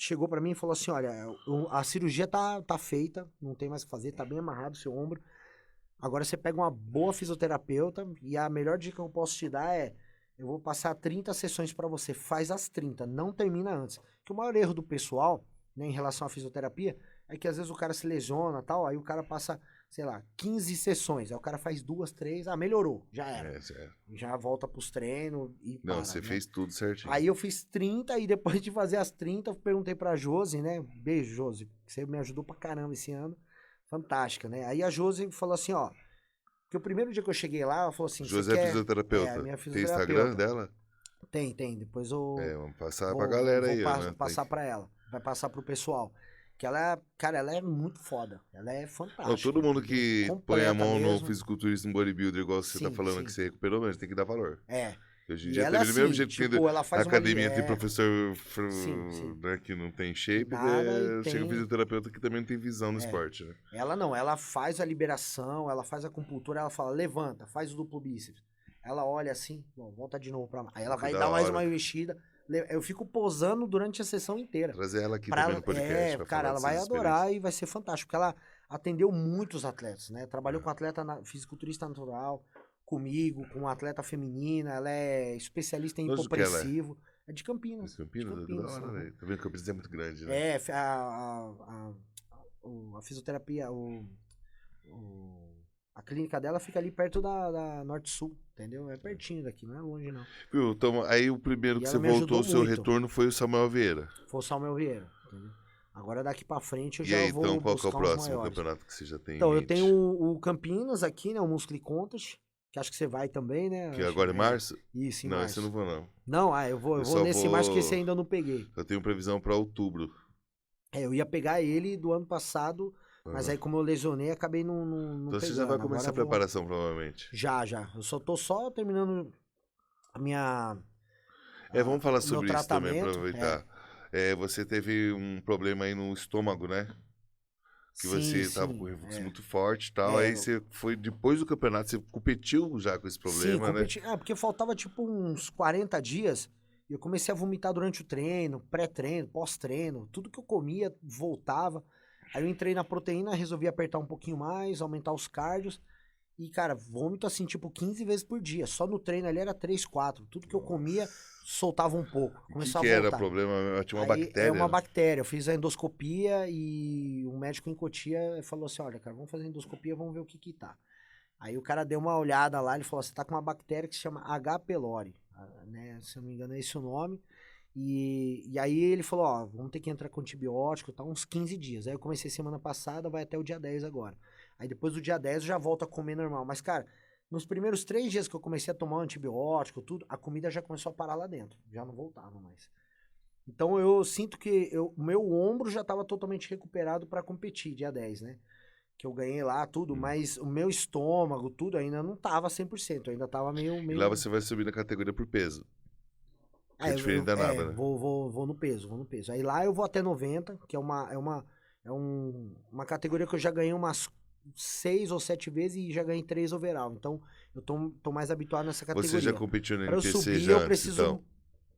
S2: chegou pra mim e falou assim, olha, a cirurgia tá feita, não tem mais o que fazer, tá bem amarrado o seu ombro. Agora você pega uma boa fisioterapeuta e a melhor dica que eu posso te dar é, eu vou passar 30 sessões pra você, faz as 30, não termina antes. Que o maior erro do pessoal, né, em relação à fisioterapia, é que às vezes o cara se lesiona e tal, aí o cara passa, sei lá, 15 sessões, aí o cara faz 2, 3, melhorou, já era. Já volta pros treinos e
S1: Não,
S2: para,
S1: você
S2: né?
S1: fez tudo certinho.
S2: Aí eu fiz 30 e depois de fazer as 30, eu perguntei pra Josi, né? Beijo, Josi, que você me ajudou pra caramba esse ano. Fantástica, né? Aí a Josi falou assim, ó, que o primeiro dia que eu cheguei lá, ela falou assim, você
S1: José
S2: quer...
S1: fisioterapeuta.
S2: É, minha
S1: Tem Instagram
S2: fisioterapeuta.
S1: dela?
S2: Tem. Depois eu
S1: Vamos passar pra galera aí, né?
S2: passar pra ela. Vai passar pro pessoal. Que ela, cara, ela é muito foda. Ela é fantástica.
S1: Não, todo mundo
S2: entendeu?
S1: que põe
S2: Completa
S1: a mão
S2: mesmo.
S1: no fisiculturismo bodybuilder, igual você tá
S2: Sim,
S1: falando
S2: sim.
S1: que você recuperou, mas tem que dar valor.
S2: É.
S1: Hoje em
S2: E
S1: dia
S2: ela é
S1: tem do mesmo
S2: assim,
S1: jeito que
S2: tipo, ela
S1: na
S2: faz uma...
S1: academia tem professor
S2: Sim.
S1: né, que não tem shape,
S2: Nada e
S1: chega
S2: tem...
S1: fisioterapeuta que também não tem visão no esporte, né?
S2: Ela não, ela faz a liberação, ela faz a acupuntura, ela fala, levanta, faz o duplo bíceps. Ela olha assim, bom, volta de novo pra lá. Aí ela vai
S1: da
S2: dar mais
S1: hora.
S2: uma mexida. Eu fico posando durante a sessão inteira.
S1: Trazer ela aqui
S2: Pra
S1: também
S2: ela,
S1: no podcast pra
S2: cara,
S1: falar
S2: ela vai
S1: dessas
S2: adorar e vai ser fantástico, porque ela atendeu muitos atletas, né? Trabalhou com atleta fisiculturista natural, comigo, com atleta feminina, ela é especialista em
S1: Onde que ela é?
S2: hipopressivo. É de Campinas.
S1: De Campinas?
S2: De
S1: É da
S2: Campinas,
S1: hora,
S2: aham.
S1: velho. Tá vendo que Campinas é muito grande, né?
S2: É, a fisioterapia, a clínica dela fica ali perto da Norte Sul, entendeu? É pertinho daqui, não é longe não.
S1: Viu, então, aí o primeiro
S2: E
S1: que
S2: ela
S1: você
S2: me
S1: voltou,
S2: ajudou
S1: o seu
S2: muito.
S1: retorno foi o Samuel Vieira.
S2: Foi o Samuel Vieira, entendeu? Agora daqui pra frente eu
S1: E
S2: já
S1: aí,
S2: vou
S1: então, qual que é o
S2: buscar uns
S1: próximo
S2: maiores.
S1: campeonato que você já tem
S2: Então,
S1: em
S2: eu
S1: mente?
S2: tenho o Campinas aqui, né? O Muscle Contest, que acho que você vai também, né?
S1: Que
S2: Acho
S1: agora é março?
S2: Isso, em
S1: Não,
S2: março.
S1: esse eu não vou, não.
S2: Não, eu vou
S1: só
S2: nesse março que esse
S1: vou-
S2: ainda eu não peguei.
S1: Eu tenho previsão pra outubro.
S2: Eu ia pegar ele do ano passado, mas
S1: Aham.
S2: aí como eu lesionei, acabei não
S1: Então
S2: pegando.
S1: você já vai começar
S2: Agora
S1: a preparação, provavelmente.
S2: Já. Eu só tô terminando a minha...
S1: Vamos falar
S2: o meu
S1: sobre isso também,
S2: tratamento.
S1: aproveitar. Você teve um problema aí no estômago, né? Que você tava com um refluxo muito forte e tal. Aí você foi, depois do campeonato, você competiu já com esse problema,
S2: Sim,
S1: né?
S2: competi. Porque faltava tipo uns 40 dias e eu comecei a vomitar durante o treino, pré-treino, pós-treino. Tudo que eu comia voltava. Aí eu entrei na proteína, resolvi apertar um pouquinho mais, aumentar os cardios. E, cara, vômito assim, tipo 15 vezes por dia. Só no treino ali era 3, 4. Tudo que eu comia soltava um pouco.
S1: O
S2: Começou
S1: que
S2: a voltar.
S1: era o problema? Tinha uma
S2: Aí
S1: bactéria?
S2: é uma bactéria. Eu fiz a endoscopia e um médico em Cotia falou assim: olha, cara, vamos fazer a endoscopia, vamos ver o que tá. Aí o cara deu uma olhada lá, ele falou: você tá com uma bactéria que se chama H. pylori, né? Se eu não me engano, é esse o nome. E aí ele falou: ó, vamos ter que entrar com antibiótico, tá? Uns 15 dias. Aí eu comecei semana passada, vai até o dia 10 agora. Aí depois do dia 10 eu já volto a comer normal. Mas, cara, nos primeiros 3 dias que eu comecei a tomar um antibiótico, tudo, a comida já começou a parar lá dentro. Já não voltava mais. Então eu sinto que o meu ombro já estava totalmente recuperado para competir dia 10, né? Que eu ganhei lá, tudo, mas o meu estômago, tudo, ainda não tava 100%, ainda tava meio...
S1: E lá você vai subir na categoria por peso. Que é diferente da nada, né?
S2: Vou no peso. Aí lá eu vou até 90, que é uma categoria que eu já ganhei umas 6 ou 7 vezes e já ganhei 3 overall. Então eu tô mais habituado nessa categoria.
S1: Você já competiu no
S2: Pra eu
S1: NPC
S2: subir,
S1: já
S2: eu
S1: antes,
S2: preciso
S1: então?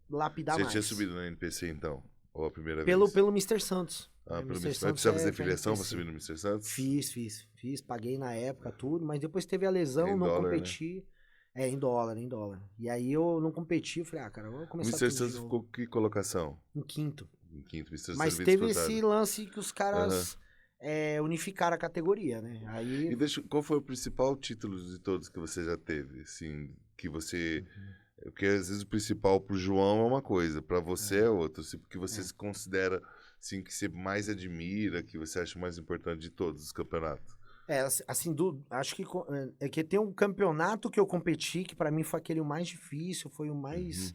S2: lapidar
S1: Você
S2: mais.
S1: tinha subido no NPC, então? Ou a primeira vez?
S2: Pelo Mr. Santos.
S1: Pelo
S2: Mr.
S1: Mr. Santos.
S2: Santos
S1: Você já fazia
S2: é
S1: filiação pra
S2: NPC.
S1: subir no Mr. Santos?
S2: Fiz, paguei na época tudo, mas depois teve a lesão,
S1: Em
S2: não
S1: dólar,
S2: competi. Né? Em dólar. E aí eu não competi, eu falei, cara, eu vou
S1: O
S2: começar
S1: Mr.
S2: tudo de
S1: Santos
S2: novo.
S1: ficou que colocação?
S2: Em quinto.
S1: Em quinto. Mr. Santos
S2: Mas
S1: bem
S2: teve
S1: disputado.
S2: esse lance que os caras unificaram a categoria, né? Aí...
S1: E qual foi o principal título de todos que você já teve? Assim, que você... Porque às vezes o principal pro João é uma coisa, pra você é outra. Assim, porque você se considera, assim, que você mais admira, que você acha mais importante de todos os campeonatos.
S2: Assim, acho que é que tem um campeonato que eu competi, que pra mim foi aquele o mais difícil, foi o mais...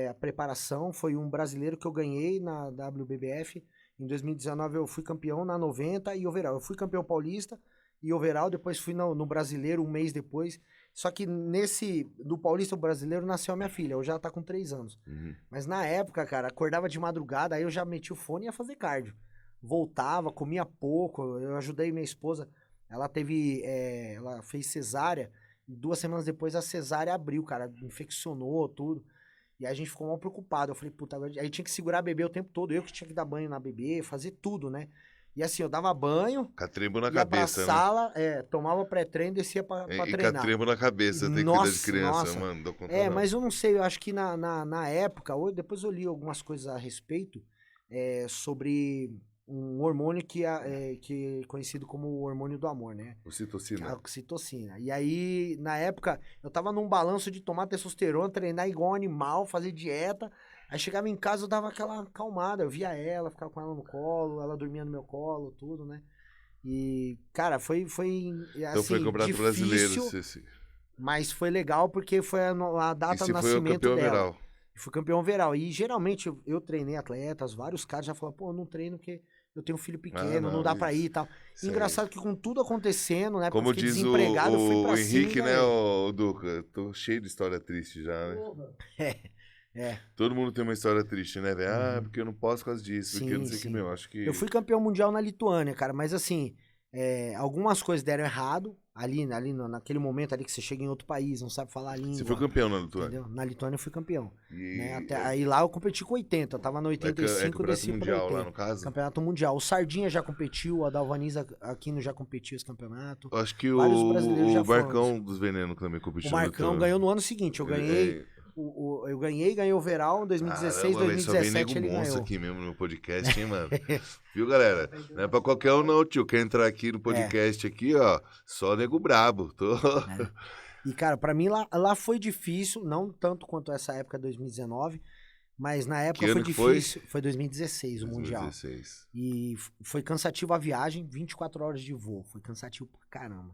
S2: a preparação, foi um brasileiro que eu ganhei na WBBF. Em 2019 eu fui campeão na 90 e overall. Eu fui campeão paulista e overall, depois fui no brasileiro um mês depois. Só que do paulista brasileiro nasceu a minha filha, hoje ela tá com 3 anos. Mas na época, cara, acordava de madrugada, aí eu já meti o fone e ia fazer cardio. Voltava, comia pouco, eu ajudei minha esposa, ela fez cesárea, e 2 semanas depois a cesárea abriu, cara, infeccionou tudo. E aí a gente ficou mal preocupado. Eu falei, puta, agora... Aí tinha que segurar a bebê o tempo todo. Eu que tinha que dar banho na bebê, fazer tudo, né? E assim, eu dava banho,
S1: Catrembo na
S2: ia pra
S1: cabeça, né?
S2: sala, tomava pré-treino e descia pra
S1: E
S2: treinar.
S1: catrembo na cabeça, tem que cuidar de
S2: Nossa,
S1: criança,
S2: nossa.
S1: mano, não dou conta não.
S2: Mas eu não sei, eu acho que na época, depois eu li algumas coisas a respeito sobre um hormônio que é conhecido como o hormônio do amor, né?
S1: Ocitocina.
S2: A oxitocina. E aí, na época, eu tava num balanço de tomar testosterona, treinar igual um animal, fazer dieta. Aí chegava em casa, eu dava aquela acalmada. Eu via ela, ficava com ela no colo, ela dormia no meu colo, tudo, né? E, cara, foi
S1: Então foi
S2: assim,
S1: Campeonato Brasileiro.
S2: difícil, mas foi legal porque foi a
S1: E
S2: data
S1: se
S2: do
S1: foi o
S2: nascimento
S1: campeão
S2: dela.
S1: overall.
S2: E fui campeão overall. E geralmente eu treinei atletas, vários caras já falaram, pô, eu não treino porque eu tenho um filho pequeno, não dá pra ir e tal.
S1: isso
S2: Engraçado
S1: aí.
S2: que com tudo acontecendo, né?
S1: Como
S2: Eu fiquei
S1: diz
S2: desempregado, eu fui
S1: o
S2: pra cima
S1: Henrique,
S2: e
S1: né,
S2: ganhei.
S1: o Duca? Tô cheio de história triste já, né?
S2: É.
S1: Todo mundo tem uma história triste, né, velho? Ah,
S2: Uhum.
S1: porque eu não posso por causa disso, porque eu não
S2: Sim,
S1: sei o que,
S2: sim.
S1: meu, acho que...
S2: Eu fui campeão mundial na Lituânia, cara, mas assim, algumas coisas deram errado ali naquele momento ali que você chega em outro país, não sabe falar a língua.
S1: Você foi campeão na Lituânia?
S2: Entendeu? Na Lituânia eu fui campeão. Né?
S1: E
S2: Aí lá eu competi com 80, eu tava no 85,
S1: campeonato
S2: desci pra
S1: mundial
S2: 80.
S1: lá, no caso?
S2: Campeonato mundial. O Sardinha já competiu, o Adalvanisa Aquino já competiu esse campeonato.
S1: Eu acho que
S2: Vários brasileiros já
S1: o
S2: foram.
S1: Marcão dos Venenos também
S2: O
S1: competiu na
S2: Marcão
S1: Lituânia.
S2: ganhou no ano seguinte, eu ganhei... Eu ganhei o overall em 2016,
S1: Caramba, velho, só vem
S2: 2017
S1: nego
S2: ele
S1: monstro
S2: ganhou.
S1: aqui mesmo no podcast, hein, mano? Viu, galera? Não é pra qualquer um não, tio. Quer entrar aqui no podcast aqui, ó, só nego brabo.
S2: E, cara, pra mim lá foi difícil, não tanto quanto essa época de 2019, mas na época
S1: Que
S2: foi
S1: ano que foi?
S2: difícil. Foi 2016 o Mundial.
S1: 2016.
S2: E foi cansativo a viagem, 24 horas de voo. Foi cansativo pra caramba.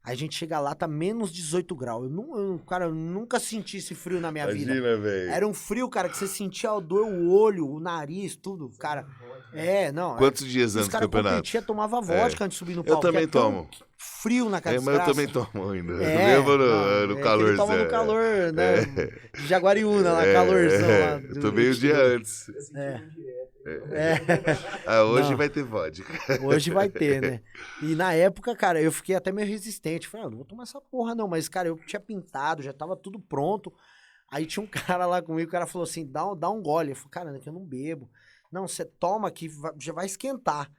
S2: A gente chega lá, tá menos 18 graus. Cara, eu nunca senti esse frio na minha vida.
S1: Imagina, velho.
S2: Era um frio, cara, que você sentia a dor, o olho, o nariz, tudo, cara. Não.
S1: Quantos dias
S2: Os
S1: antes do
S2: caras
S1: campeonato?
S2: competiam, tomava vodka antes de subir no
S1: Eu
S2: palco.
S1: também
S2: que é tão
S1: tomo.
S2: frio na casa
S1: Mas eu também tomo ainda. Mesmo no
S2: que
S1: calor.
S2: ele toma no calor, né? De Jaguariúna, lá, calorzão lá.
S1: Eu tomei um dia antes. Hoje
S2: Não.
S1: vai ter vodka.
S2: Hoje vai ter, né? E na época, cara, eu fiquei até meio resistente. Falei, não vou tomar essa porra não. Mas, cara, eu tinha pintado, já tava tudo pronto. Aí tinha um cara lá comigo, o cara falou assim, dá um gole. Eu falei, cara, que eu não bebo. Não, você toma que já vai esquentar.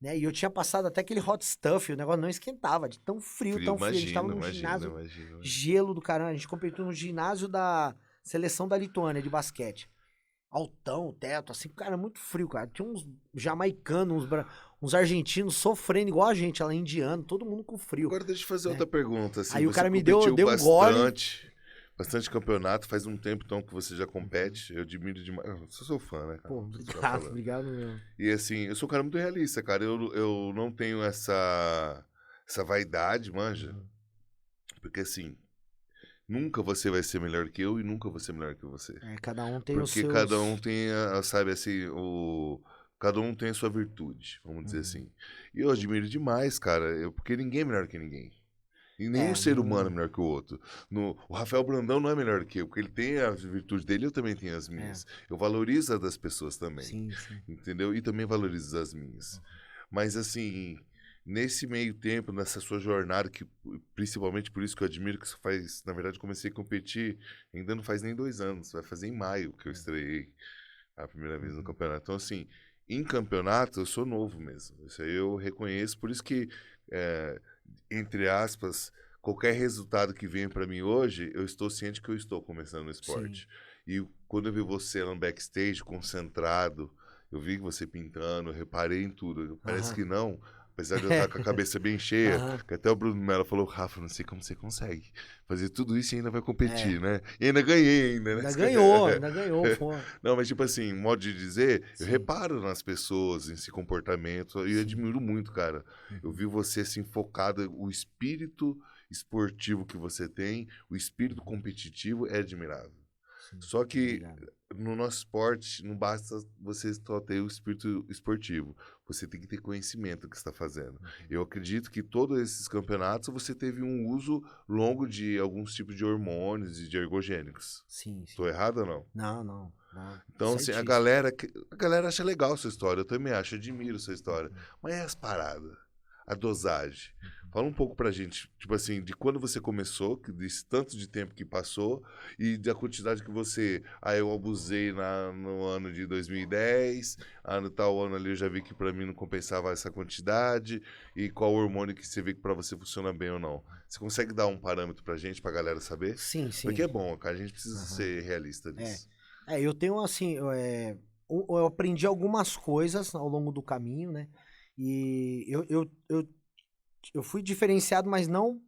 S2: Né? E eu tinha passado até aquele hot stuff, o negócio não esquentava, de tão frio, tão frio. A gente tava num ginásio, gelo do caramba. A gente competiu no ginásio da seleção da Lituânia de basquete. Altão, teto, assim, cara, muito frio, cara. Tinha uns jamaicanos, uns argentinos sofrendo igual a gente, lá indiano, todo mundo com frio.
S1: Agora deixa eu fazer outra pergunta. Assim,
S2: aí o cara me
S1: deu
S2: um gole.
S1: Bastante campeonato, faz um tempo então que você já compete, eu admiro demais. Eu sou fã, né, cara?
S2: Pô, obrigado mesmo.
S1: E assim, eu sou um cara muito realista, cara. Eu não tenho essa vaidade, manja. Porque assim, nunca você vai ser melhor que eu e nunca vou ser melhor que você.
S2: Cada um tem
S1: Porque cada um tem, sabe assim, cada um tem a sua virtude, vamos dizer assim. E eu admiro demais, cara, porque ninguém é melhor que ninguém. E nenhum ser humano é melhor que o outro. O Rafael Brandão não é melhor que eu, porque ele tem as virtudes dele, eu também tenho as minhas. Eu valorizo as das pessoas também.
S2: Sim.
S1: Entendeu? E também valorizo as minhas. Mas assim, nesse meio tempo, nessa sua jornada, que principalmente por isso que eu admiro que você faz, na verdade, comecei a competir, ainda não faz nem 2 anos, vai fazer em maio que eu estreiei a primeira vez no campeonato. Então assim, em campeonato eu sou novo mesmo. Isso aí eu reconheço, por isso que entre aspas, qualquer resultado que venha pra mim hoje, eu estou ciente que eu estou começando no esporte. Sim. E quando eu vi você lá no backstage, concentrado, eu vi você pintando, eu reparei em tudo. Parece que não, apesar de eu estar com a cabeça bem cheia, que até o Bruno Mello falou, Rafa, não sei como você consegue fazer tudo isso e ainda vai competir, né? E ainda ganhei, né?
S2: Ainda ganhou, pô.
S1: Não, mas tipo assim, modo de dizer, eu reparo nas pessoas, nesse comportamento, e eu admiro muito, cara. Eu vi você assim, focado, o espírito esportivo que você tem, o espírito competitivo é admirável. Só que no nosso esporte não basta você só ter o espírito esportivo, você tem que ter conhecimento do que está fazendo. Eu acredito que todos esses campeonatos você teve um uso longo de alguns tipos de hormônios e de ergogênicos.
S2: Sim.
S1: Estou errado ou não?
S2: Não.
S1: Então, assim, a galera acha legal a sua história, eu também acho, admiro a sua história. Mas é as paradas. a dosagem. Fala um pouco pra gente, tipo assim, de quando você começou, desse tanto de tempo que passou, e da quantidade que você... eu abusei no ano de 2010, no tal ano ali eu já vi que pra mim não compensava essa quantidade, e qual hormônio que você vê que pra você funciona bem ou não. Você consegue dar um parâmetro pra gente, pra galera saber?
S2: Sim, sim.
S1: Porque é bom, cara, a gente precisa
S2: Aham.
S1: ser realista nisso.
S2: Eu tenho assim, eu aprendi algumas coisas ao longo do caminho, né? E eu fui diferenciado, mas não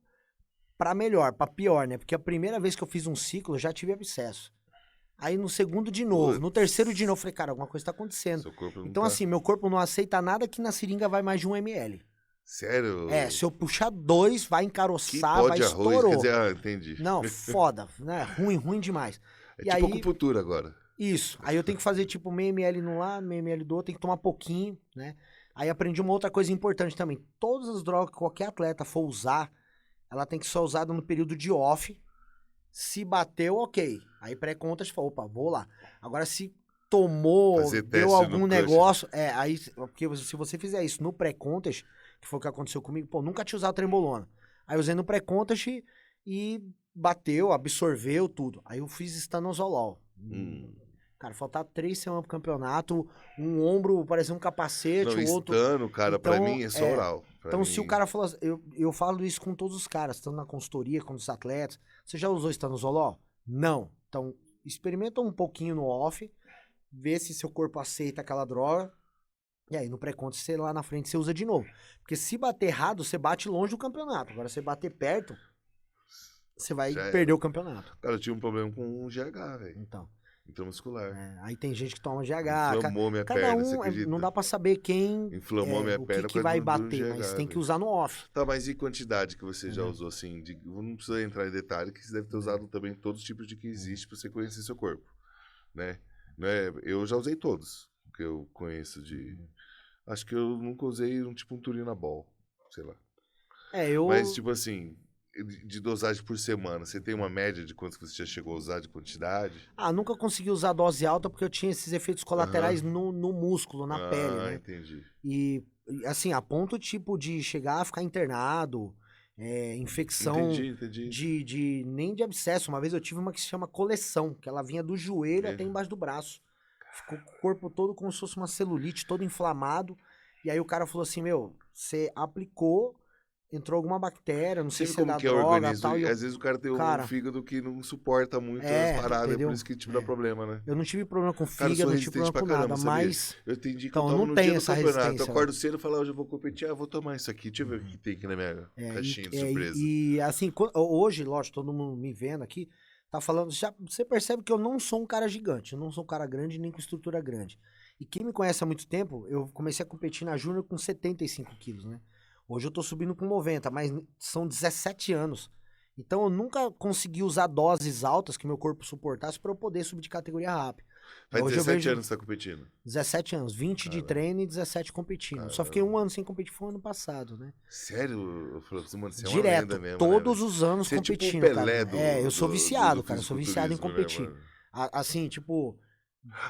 S2: pra melhor, pra pior, né? Porque a primeira vez que eu fiz um ciclo, eu já tive abscesso. Aí no segundo de novo, no terceiro de novo, eu falei, cara, alguma coisa tá acontecendo.
S1: Seu corpo não
S2: Então
S1: tá...
S2: assim, meu corpo não aceita nada que na seringa vai mais de 1 ml.
S1: Sério?
S2: Se eu puxar 2, vai
S1: Que
S2: encaroçar,
S1: pó
S2: vai
S1: de arroz, quer
S2: estourou.
S1: dizer, entendi.
S2: Não, foda, né? Ruim demais.
S1: É
S2: E
S1: tipo
S2: aí,
S1: acupuntura agora.
S2: isso. Aí eu tenho que fazer tipo meio ml no lado, meio ml do outro, tem que tomar pouquinho, né? Aí aprendi uma outra coisa importante também. Todas as drogas que qualquer atleta for usar, ela tem que ser usada no período de off. Se bateu, ok. Aí pré-contas, fala, opa, vou lá. Agora se tomou,
S1: Fazer
S2: deu
S1: teste
S2: algum
S1: no
S2: negócio, aí, porque se você fizer isso no pré-contas, que foi o que aconteceu comigo, pô, nunca tinha usado trembolona. Aí eu usei no pré-contas e bateu, absorveu tudo. Aí eu fiz estanozolol. Cara, faltava 3 semanas pro campeonato, um ombro parecia um capacete,
S1: Não,
S2: o outro...
S1: estando, cara, pra
S2: Então,
S1: mim é só oral. Pra
S2: então,
S1: mim...
S2: se o cara falou assim, eu falo isso com todos os caras, estando na consultoria, com os atletas. Você já usou estanozolol? Não. Então, experimenta um pouquinho no off, vê se seu corpo aceita aquela droga. E aí, no pré-conta, você lá na frente, você usa de novo. Porque se bater errado, você bate longe do campeonato. Agora, se você bater perto, você vai
S1: Já
S2: perder
S1: era.
S2: o campeonato.
S1: Cara, eu tive um problema com o GH, velho.
S2: Então,
S1: Intramuscular.
S2: aí tem gente que toma GH.
S1: Inflamou minha
S2: Cada
S1: perna, você
S2: um, não
S1: acredita?
S2: dá pra saber quem,
S1: Inflamou minha
S2: o que
S1: perna
S2: que
S1: por causa
S2: vai
S1: do
S2: bater, mas
S1: GH,
S2: tem que
S1: velho.
S2: usar no off.
S1: Tá, mas e quantidade que você já
S2: Entendeu?
S1: usou, assim? Não precisa entrar em detalhe, que você deve ter usado também todos os tipos de que existe pra você conhecer seu corpo, né? Não é, eu já usei todos, que eu conheço de... Acho que eu nunca usei um Turinabol, sei lá. Mas, tipo assim, de dosagem por semana, você tem uma média de quantos que você já chegou a usar de quantidade?
S2: Nunca consegui usar dose alta porque eu tinha esses efeitos colaterais no músculo, na pele, né?
S1: Entendi.
S2: E, assim, a ponto, tipo, de chegar a ficar internado, infecção
S1: Entendi.
S2: nem de abscesso. Uma vez eu tive uma que se chama coleção, que ela vinha do joelho até
S1: Mesmo?
S2: embaixo do braço. Ficou com o corpo todo como se fosse uma celulite, todo inflamado. E aí o cara falou assim, meu, você aplicou, entrou alguma bactéria, não
S1: Você
S2: sei
S1: vê
S2: se é
S1: como
S2: da
S1: que é o
S2: droga e
S1: organismo?
S2: tal.
S1: E às vezes o cara tem um
S2: cara,
S1: fígado que não suporta muito as paradas, é por
S2: entendeu?
S1: isso que tipo dá problema, né?
S2: Eu não tive problema com
S1: Cara, eu sou
S2: fígado, não tive
S1: resistente
S2: problema
S1: pra
S2: com
S1: caramba,
S2: nada,
S1: sabia?
S2: mas...
S1: Eu entendi que eu
S2: Então, eu
S1: tava
S2: não
S1: no dia
S2: tenho
S1: do
S2: essa
S1: campeonato, eu
S2: resistência,
S1: acordo cedo e falo, hoje eu vou competir, vou tomar isso aqui, deixa eu ver o que tem aqui na minha caixinha de surpresa.
S2: Assim, hoje, lógico, todo mundo me vendo aqui, tá falando, já, você percebe que eu não sou um cara gigante, eu não sou um cara grande nem com estrutura grande. E quem me conhece há muito tempo, eu comecei a competir na Júnior com 75 quilos, né? Hoje eu tô subindo com 90, mas são 17 anos. Então eu nunca consegui usar doses altas que meu corpo suportasse para eu poder subir de categoria rápido.
S1: Faz
S2: Hoje
S1: 17
S2: eu vejo
S1: anos que você tá competindo.
S2: 17 anos, 20 de
S1: Caramba.
S2: treino e 17 competindo. Só fiquei
S1: Caramba.
S2: 1 ano sem competir, foi ano passado, né?
S1: Sério? Eu falei, mano, você é uma lenda
S2: Direto,
S1: mesmo, né,
S2: todos
S1: velho?
S2: os anos
S1: Você é tipo o
S2: competindo,
S1: Pelé
S2: cara. Eu sou viciado, cara. Eu sou viciado em
S1: fisiculturismo, né,
S2: competir.
S1: mano?
S2: Assim, tipo.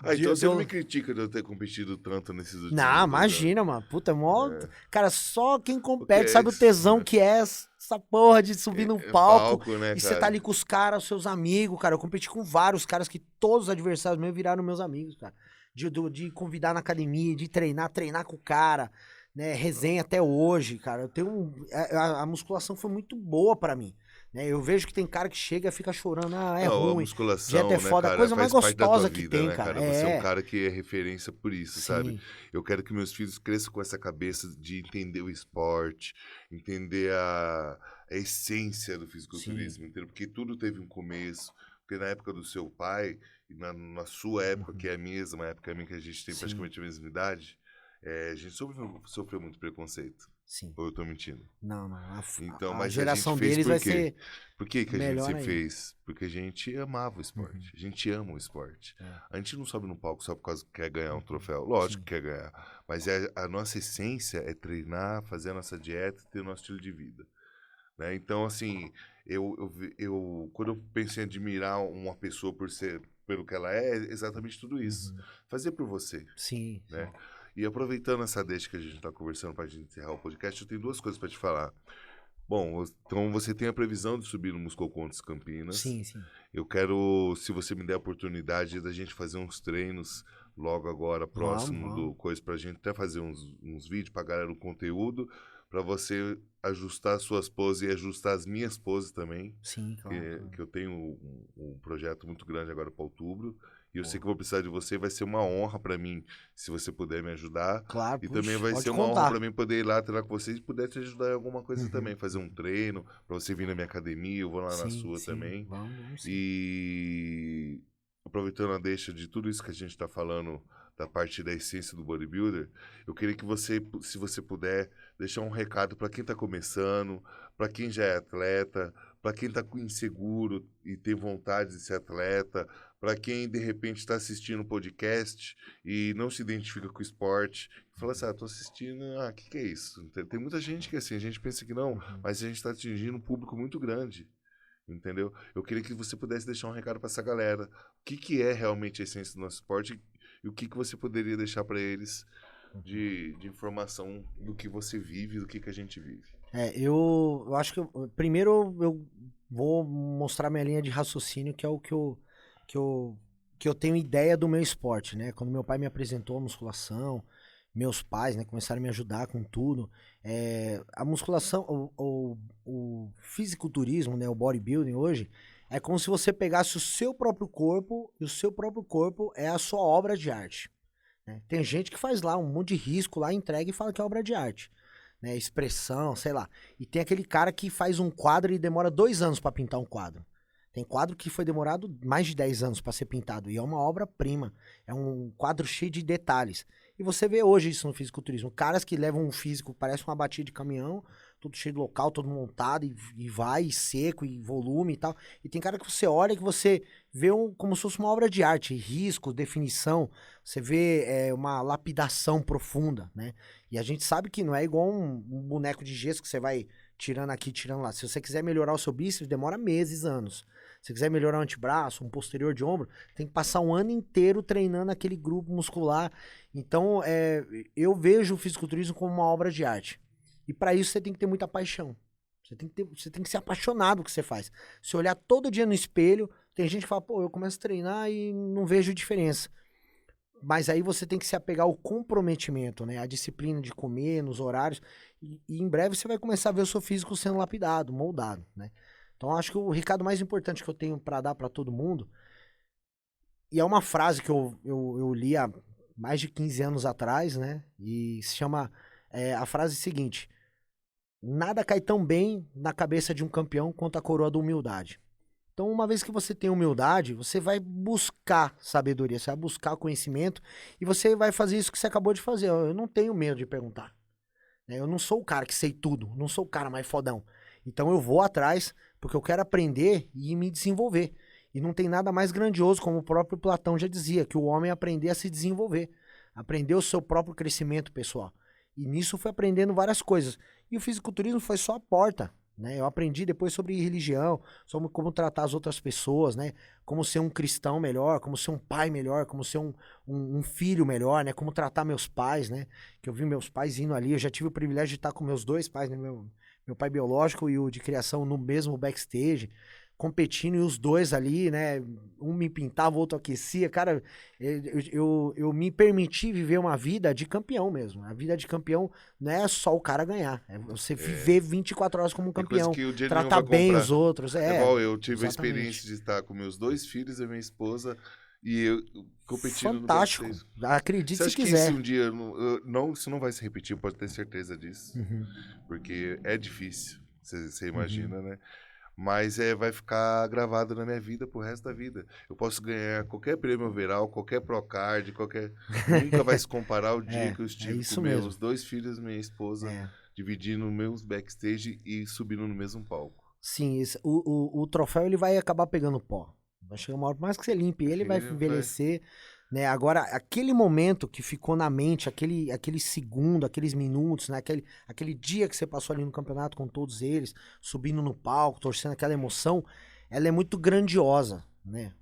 S1: Então você não me
S2: eu...
S1: critica de eu ter competido tanto nesses últimos
S2: Não,
S1: 2
S2: imagina, mano. Puta, mó.
S1: anos.
S2: Cara, só quem
S1: Porque
S2: compete sabe o tesão que é essa porra de subir num palco.
S1: né,
S2: E você
S1: cara?
S2: tá ali com os caras, seus amigos, cara. Eu competi com vários caras que todos os adversários meus viraram meus amigos, cara. De convidar na academia, de treinar com o cara, né? Resenha até hoje, cara. Eu tenho a musculação foi muito boa pra mim. Né? Eu vejo que tem cara que chega e fica chorando, é
S1: Não, a
S2: ruim.
S1: musculação,
S2: Dieta é
S1: né,
S2: foda, a
S1: cara,
S2: coisa mais
S1: faz parte da tua
S2: gostosa que
S1: vida,
S2: tem,
S1: né,
S2: cara.
S1: Você é um cara que é referência por isso,
S2: Sim.
S1: sabe? Eu quero que meus filhos cresçam com essa cabeça de entender o esporte, entender a essência do fisiculturismo, entendeu? Porque tudo teve um começo. Porque na época do seu pai, e na sua época, que é a mesma época minha, que a gente tem praticamente a mesma idade, a gente sofreu muito preconceito.
S2: Sim.
S1: Ou eu tô mentindo?
S2: Não.
S1: Então,
S2: A
S1: mas
S2: geração
S1: a gente fez
S2: deles
S1: por
S2: vai
S1: quê?
S2: ser.
S1: Por que a gente
S2: melhor
S1: sempre
S2: ainda.
S1: fez? Porque a gente amava o esporte. A gente ama o esporte. A gente não sobe no palco só por causa que quer ganhar um troféu. Lógico que quer ganhar. Mas a nossa essência é treinar, fazer a nossa dieta, ter o nosso estilo de vida. Né? Então, assim, quando eu penso em admirar uma pessoa pelo que ela é exatamente tudo isso. Fazer por você.
S2: Sim.
S1: Né? E aproveitando essa deixa que a gente tá conversando pra gente encerrar o podcast, eu tenho duas coisas pra te falar. Bom, então você tem a previsão de subir no Muscocontes Campinas.
S2: Sim, sim.
S1: Eu quero, se você me der a oportunidade, da gente fazer uns treinos logo agora, próximo do
S2: Vamos.
S1: coisa, pra gente até fazer uns vídeos pra galera, um conteúdo, pra você ajustar as suas poses e ajustar as minhas poses também.
S2: Sim, claro.
S1: Que eu tenho um projeto muito grande agora para outubro. E eu
S2: Boa.
S1: sei que eu vou precisar de você. Vai ser uma honra para mim se você puder me ajudar.
S2: Claro,
S1: E
S2: puxa,
S1: também vai
S2: pode
S1: ser uma honra
S2: contar.
S1: para mim poder ir lá treinar com você e puder te ajudar em alguma coisa também. Fazer um treino, para você vir na minha academia. Eu vou lá na
S2: Sim,
S1: sua
S2: sim.
S1: também.
S2: Vamos sim.
S1: E aproveitando a deixa de tudo isso que a gente está falando, da parte da essência do bodybuilder, eu queria que você, se você puder, deixar um recado para quem está começando, para quem já é atleta, para quem está inseguro e tem vontade de ser atleta, para quem de repente está assistindo o podcast e não se identifica com o esporte, fala assim, tô assistindo, o que é isso? Tem muita gente que assim, a gente pensa que não, mas a gente está atingindo um público muito grande. Entendeu? Eu queria que você pudesse deixar um recado para essa galera. O que é realmente a essência do nosso esporte e o que você poderia deixar para eles de informação do que você vive, do que a gente vive.
S2: Eu acho que primeiro eu vou mostrar minha linha de raciocínio, que é o que eu tenho ideia do meu esporte, né? Quando meu pai me apresentou a musculação, meus pais, né, começaram a me ajudar com tudo. A musculação, o fisiculturismo, né, o bodybuilding hoje, é como se você pegasse o seu próprio corpo e o seu próprio corpo é a sua obra de arte. Né? Tem gente que faz lá um monte de risco lá, entrega e fala que é obra de arte. Né? Expressão, sei lá. E tem aquele cara que faz um quadro e demora 2 anos para pintar um quadro. Tem quadro que foi demorado mais de 10 anos para ser pintado. E é uma obra-prima. É um quadro cheio de detalhes. E você vê hoje isso no fisiculturismo. Caras que levam um físico, parece uma batida de caminhão, tudo cheio de local, todo montado, e vai, e seco, e volume e tal. E tem cara que você olha que você vê como se fosse uma obra de arte, risco, definição. Você vê uma lapidação profunda, né? E a gente sabe que não é igual um boneco de gesso que você vai tirando aqui, tirando lá. Se você quiser melhorar o seu bíceps, demora meses, anos. Se quiser melhorar o antebraço, um posterior de ombro, tem que passar um ano inteiro treinando aquele grupo muscular. Então, eu vejo o fisiculturismo como uma obra de arte. E para isso você tem que ter muita paixão. Você tem que ser apaixonado do que você faz. Se olhar todo dia no espelho, tem gente que fala, pô, eu começo a treinar e não vejo diferença. Mas aí você tem que se apegar ao comprometimento, né? A disciplina de comer, nos horários. E em breve você vai começar a ver o seu físico sendo lapidado, moldado, né? Então acho que o recado mais importante que eu tenho para dar para todo mundo, e é uma frase que eu li há mais de 15 anos atrás, né? E se chama a frase seguinte: nada cai tão bem na cabeça de um campeão quanto a coroa da humildade. Então, uma vez que você tem humildade, você vai buscar sabedoria, você vai buscar conhecimento e você vai fazer isso que você acabou de fazer. Eu não tenho medo de perguntar. Eu não sou o cara que sei tudo, não sou o cara mais fodão. Então eu vou atrás porque eu quero aprender e me desenvolver. E não tem nada mais grandioso, como o próprio Platão já dizia, que o homem aprender a se desenvolver, aprender o seu próprio crescimento pessoal. E nisso eu fui aprendendo várias coisas. E o fisiculturismo foi só a porta. Né? Eu aprendi depois sobre religião, sobre como tratar as outras pessoas, né? Como ser um cristão melhor, como ser um pai melhor, como ser um filho melhor, né? Como tratar meus pais, né? Que eu vi meus pais indo ali, eu já tive o privilégio de estar com meus 2 pais, né? Meu pai biológico e o de criação no mesmo backstage, competindo, e os dois ali, né? Um me pintava, o outro aquecia. Cara, eu me permiti viver uma vida de campeão mesmo. A vida de campeão não é só o cara ganhar. É você viver 24 horas como um campeão.
S1: Que o dinheiro não
S2: Tratar
S1: vai
S2: bem
S1: comprar.
S2: os outros.
S1: Igual eu tive a
S2: exatamente.
S1: experiência de estar com meus 2 filhos e minha esposa e eu competindo
S2: Fantástico.
S1: no backstage.
S2: Acredite
S1: Você
S2: se
S1: acha que
S2: quiser.
S1: isso um dia isso não vai se repetir, pode ter certeza disso. Porque é difícil, você imagina, né? Mas vai ficar gravado na minha vida pro resto da vida. Eu posso ganhar qualquer prêmio overall, qualquer Procard, nunca vai se comparar ao dia que eu estive
S2: isso
S1: com
S2: mesmo.
S1: meus 2 filhos e minha esposa, dividindo meus backstage e subindo no mesmo palco.
S2: Sim, o troféu ele vai acabar pegando pó. Vai chegar uma hora, por mais que você limpe ele, vai envelhecer. Né? Agora, aquele momento que ficou na mente, aquele segundo, aqueles minutos, né? aquele dia que você passou ali no campeonato com todos eles, subindo no palco, torcendo aquela emoção, ela é muito grandiosa. Né?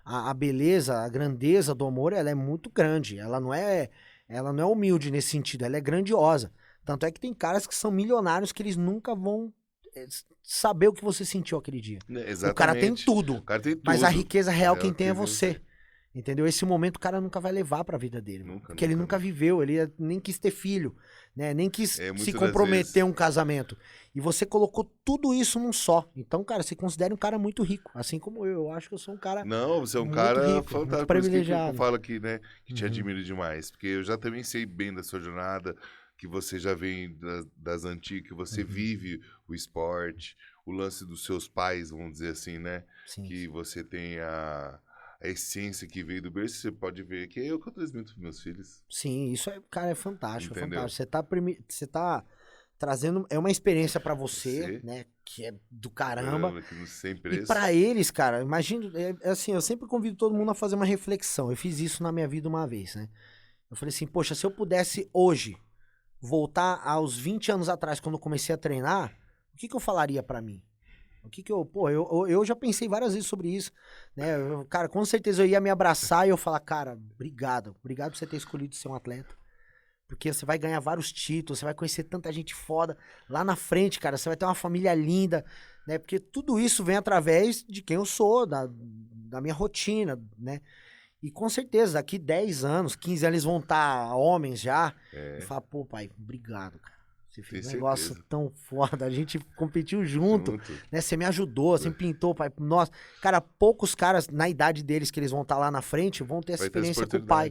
S2: A beleza, a grandeza do amor, ela é muito grande. Ela não é ela não é humilde nesse sentido, ela é grandiosa. Tanto é que tem caras que são milionários que eles nunca vão saber o que você sentiu aquele dia.
S1: Exatamente.
S2: O cara tem tudo,
S1: O cara tem tudo.
S2: mas a riqueza real quem tem é
S1: riqueza
S2: você. Entendeu? Esse momento o cara nunca vai levar pra vida dele. Porque ele nunca viveu, ele nem quis ter filho, né? Nem quis se comprometer a um casamento. E você colocou tudo isso num só. Então, cara, você considera um cara muito rico. Assim como eu. Eu acho que eu sou um cara
S1: Não, você é um
S2: muito
S1: cara
S2: rico,
S1: fantástico.
S2: muito
S1: Por isso que
S2: privilegiado.
S1: eu falo aqui, né? Que te admiro demais. Porque eu já também sei bem da sua jornada, que você já vem das antigas, que você vive o esporte, o lance dos seus pais, vamos dizer assim, né?
S2: Sim.
S1: Que você tem a essência que veio do berço, você pode ver que é eu que eu transmito para meus filhos.
S2: Sim, isso é, cara, é fantástico,
S1: Entendeu?
S2: é fantástico. Você tá trazendo, é uma experiência pra você, né, que é do caramba.
S1: Que não sem preço.
S2: E pra eles, cara, imagina, assim, eu sempre convido todo mundo a fazer uma reflexão. Eu fiz isso na minha vida uma vez, né? Eu falei assim, poxa, se eu pudesse hoje voltar aos 20 anos atrás, quando eu comecei a treinar, o que eu falaria pra mim? O que eu, pô, eu já pensei várias vezes sobre isso, né? Cara, com certeza eu ia me abraçar e eu falar, cara, obrigado por você ter escolhido ser um atleta. Porque você vai ganhar vários títulos, você vai conhecer tanta gente foda. Lá na frente, cara, você vai ter uma família linda, né? Porque tudo isso vem através de quem eu sou, da minha rotina, né? E com certeza, daqui 10 anos, 15 anos, eles vão estar homens já. E falar, pô, pai, obrigado, cara. Você fez um negócio tão foda, a gente competiu junto, né? Você me ajudou, você me pintou, pai. Nossa, cara, poucos caras na idade deles que eles vão estar lá na frente vão ter essa experiência com o pai.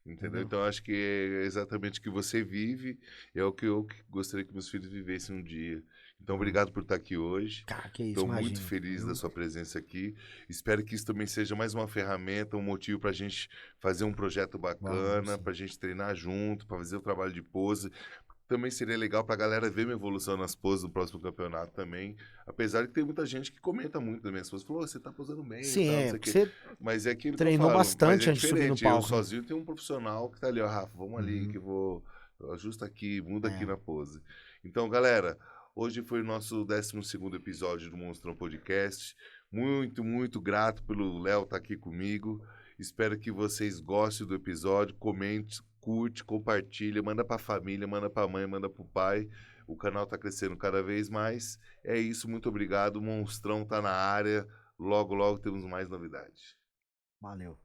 S1: Entendeu? Então, acho que é exatamente o que você vive, é o que eu gostaria que meus filhos vivessem um dia. Então, obrigado por estar aqui hoje.
S2: Cara, que isso,
S1: estou muito feliz da sua presença aqui. Espero que isso também seja mais uma ferramenta, um motivo para a gente fazer um projeto bacana, para a gente treinar junto, para fazer o trabalho de pose. Também seria legal pra galera ver minha evolução nas poses do próximo campeonato também. Apesar de que tem muita gente que comenta muito das minhas poses. Falou, você tá posando bem
S2: Sim,
S1: e tal, não sei o quê.
S2: Você
S1: mas é aquilo
S2: treinou
S1: que eu falo,
S2: bastante
S1: mas é
S2: antes de subir no palco.
S1: Eu sozinho tenho um profissional que tá ali, ó, Rafa, vamos ali, que eu vou... Ajusta aqui, muda aqui na pose. Então, galera, hoje foi o nosso 12º episódio do Monstrão Podcast. Muito, muito grato pelo Léo estar aqui comigo. Espero que vocês gostem do episódio. Comente, curte, compartilha, manda pra família, manda pra mãe, manda pro pai. O canal tá crescendo cada vez mais. É isso, muito obrigado. O Monstrão tá na área. Logo, logo temos mais novidades.
S2: Valeu.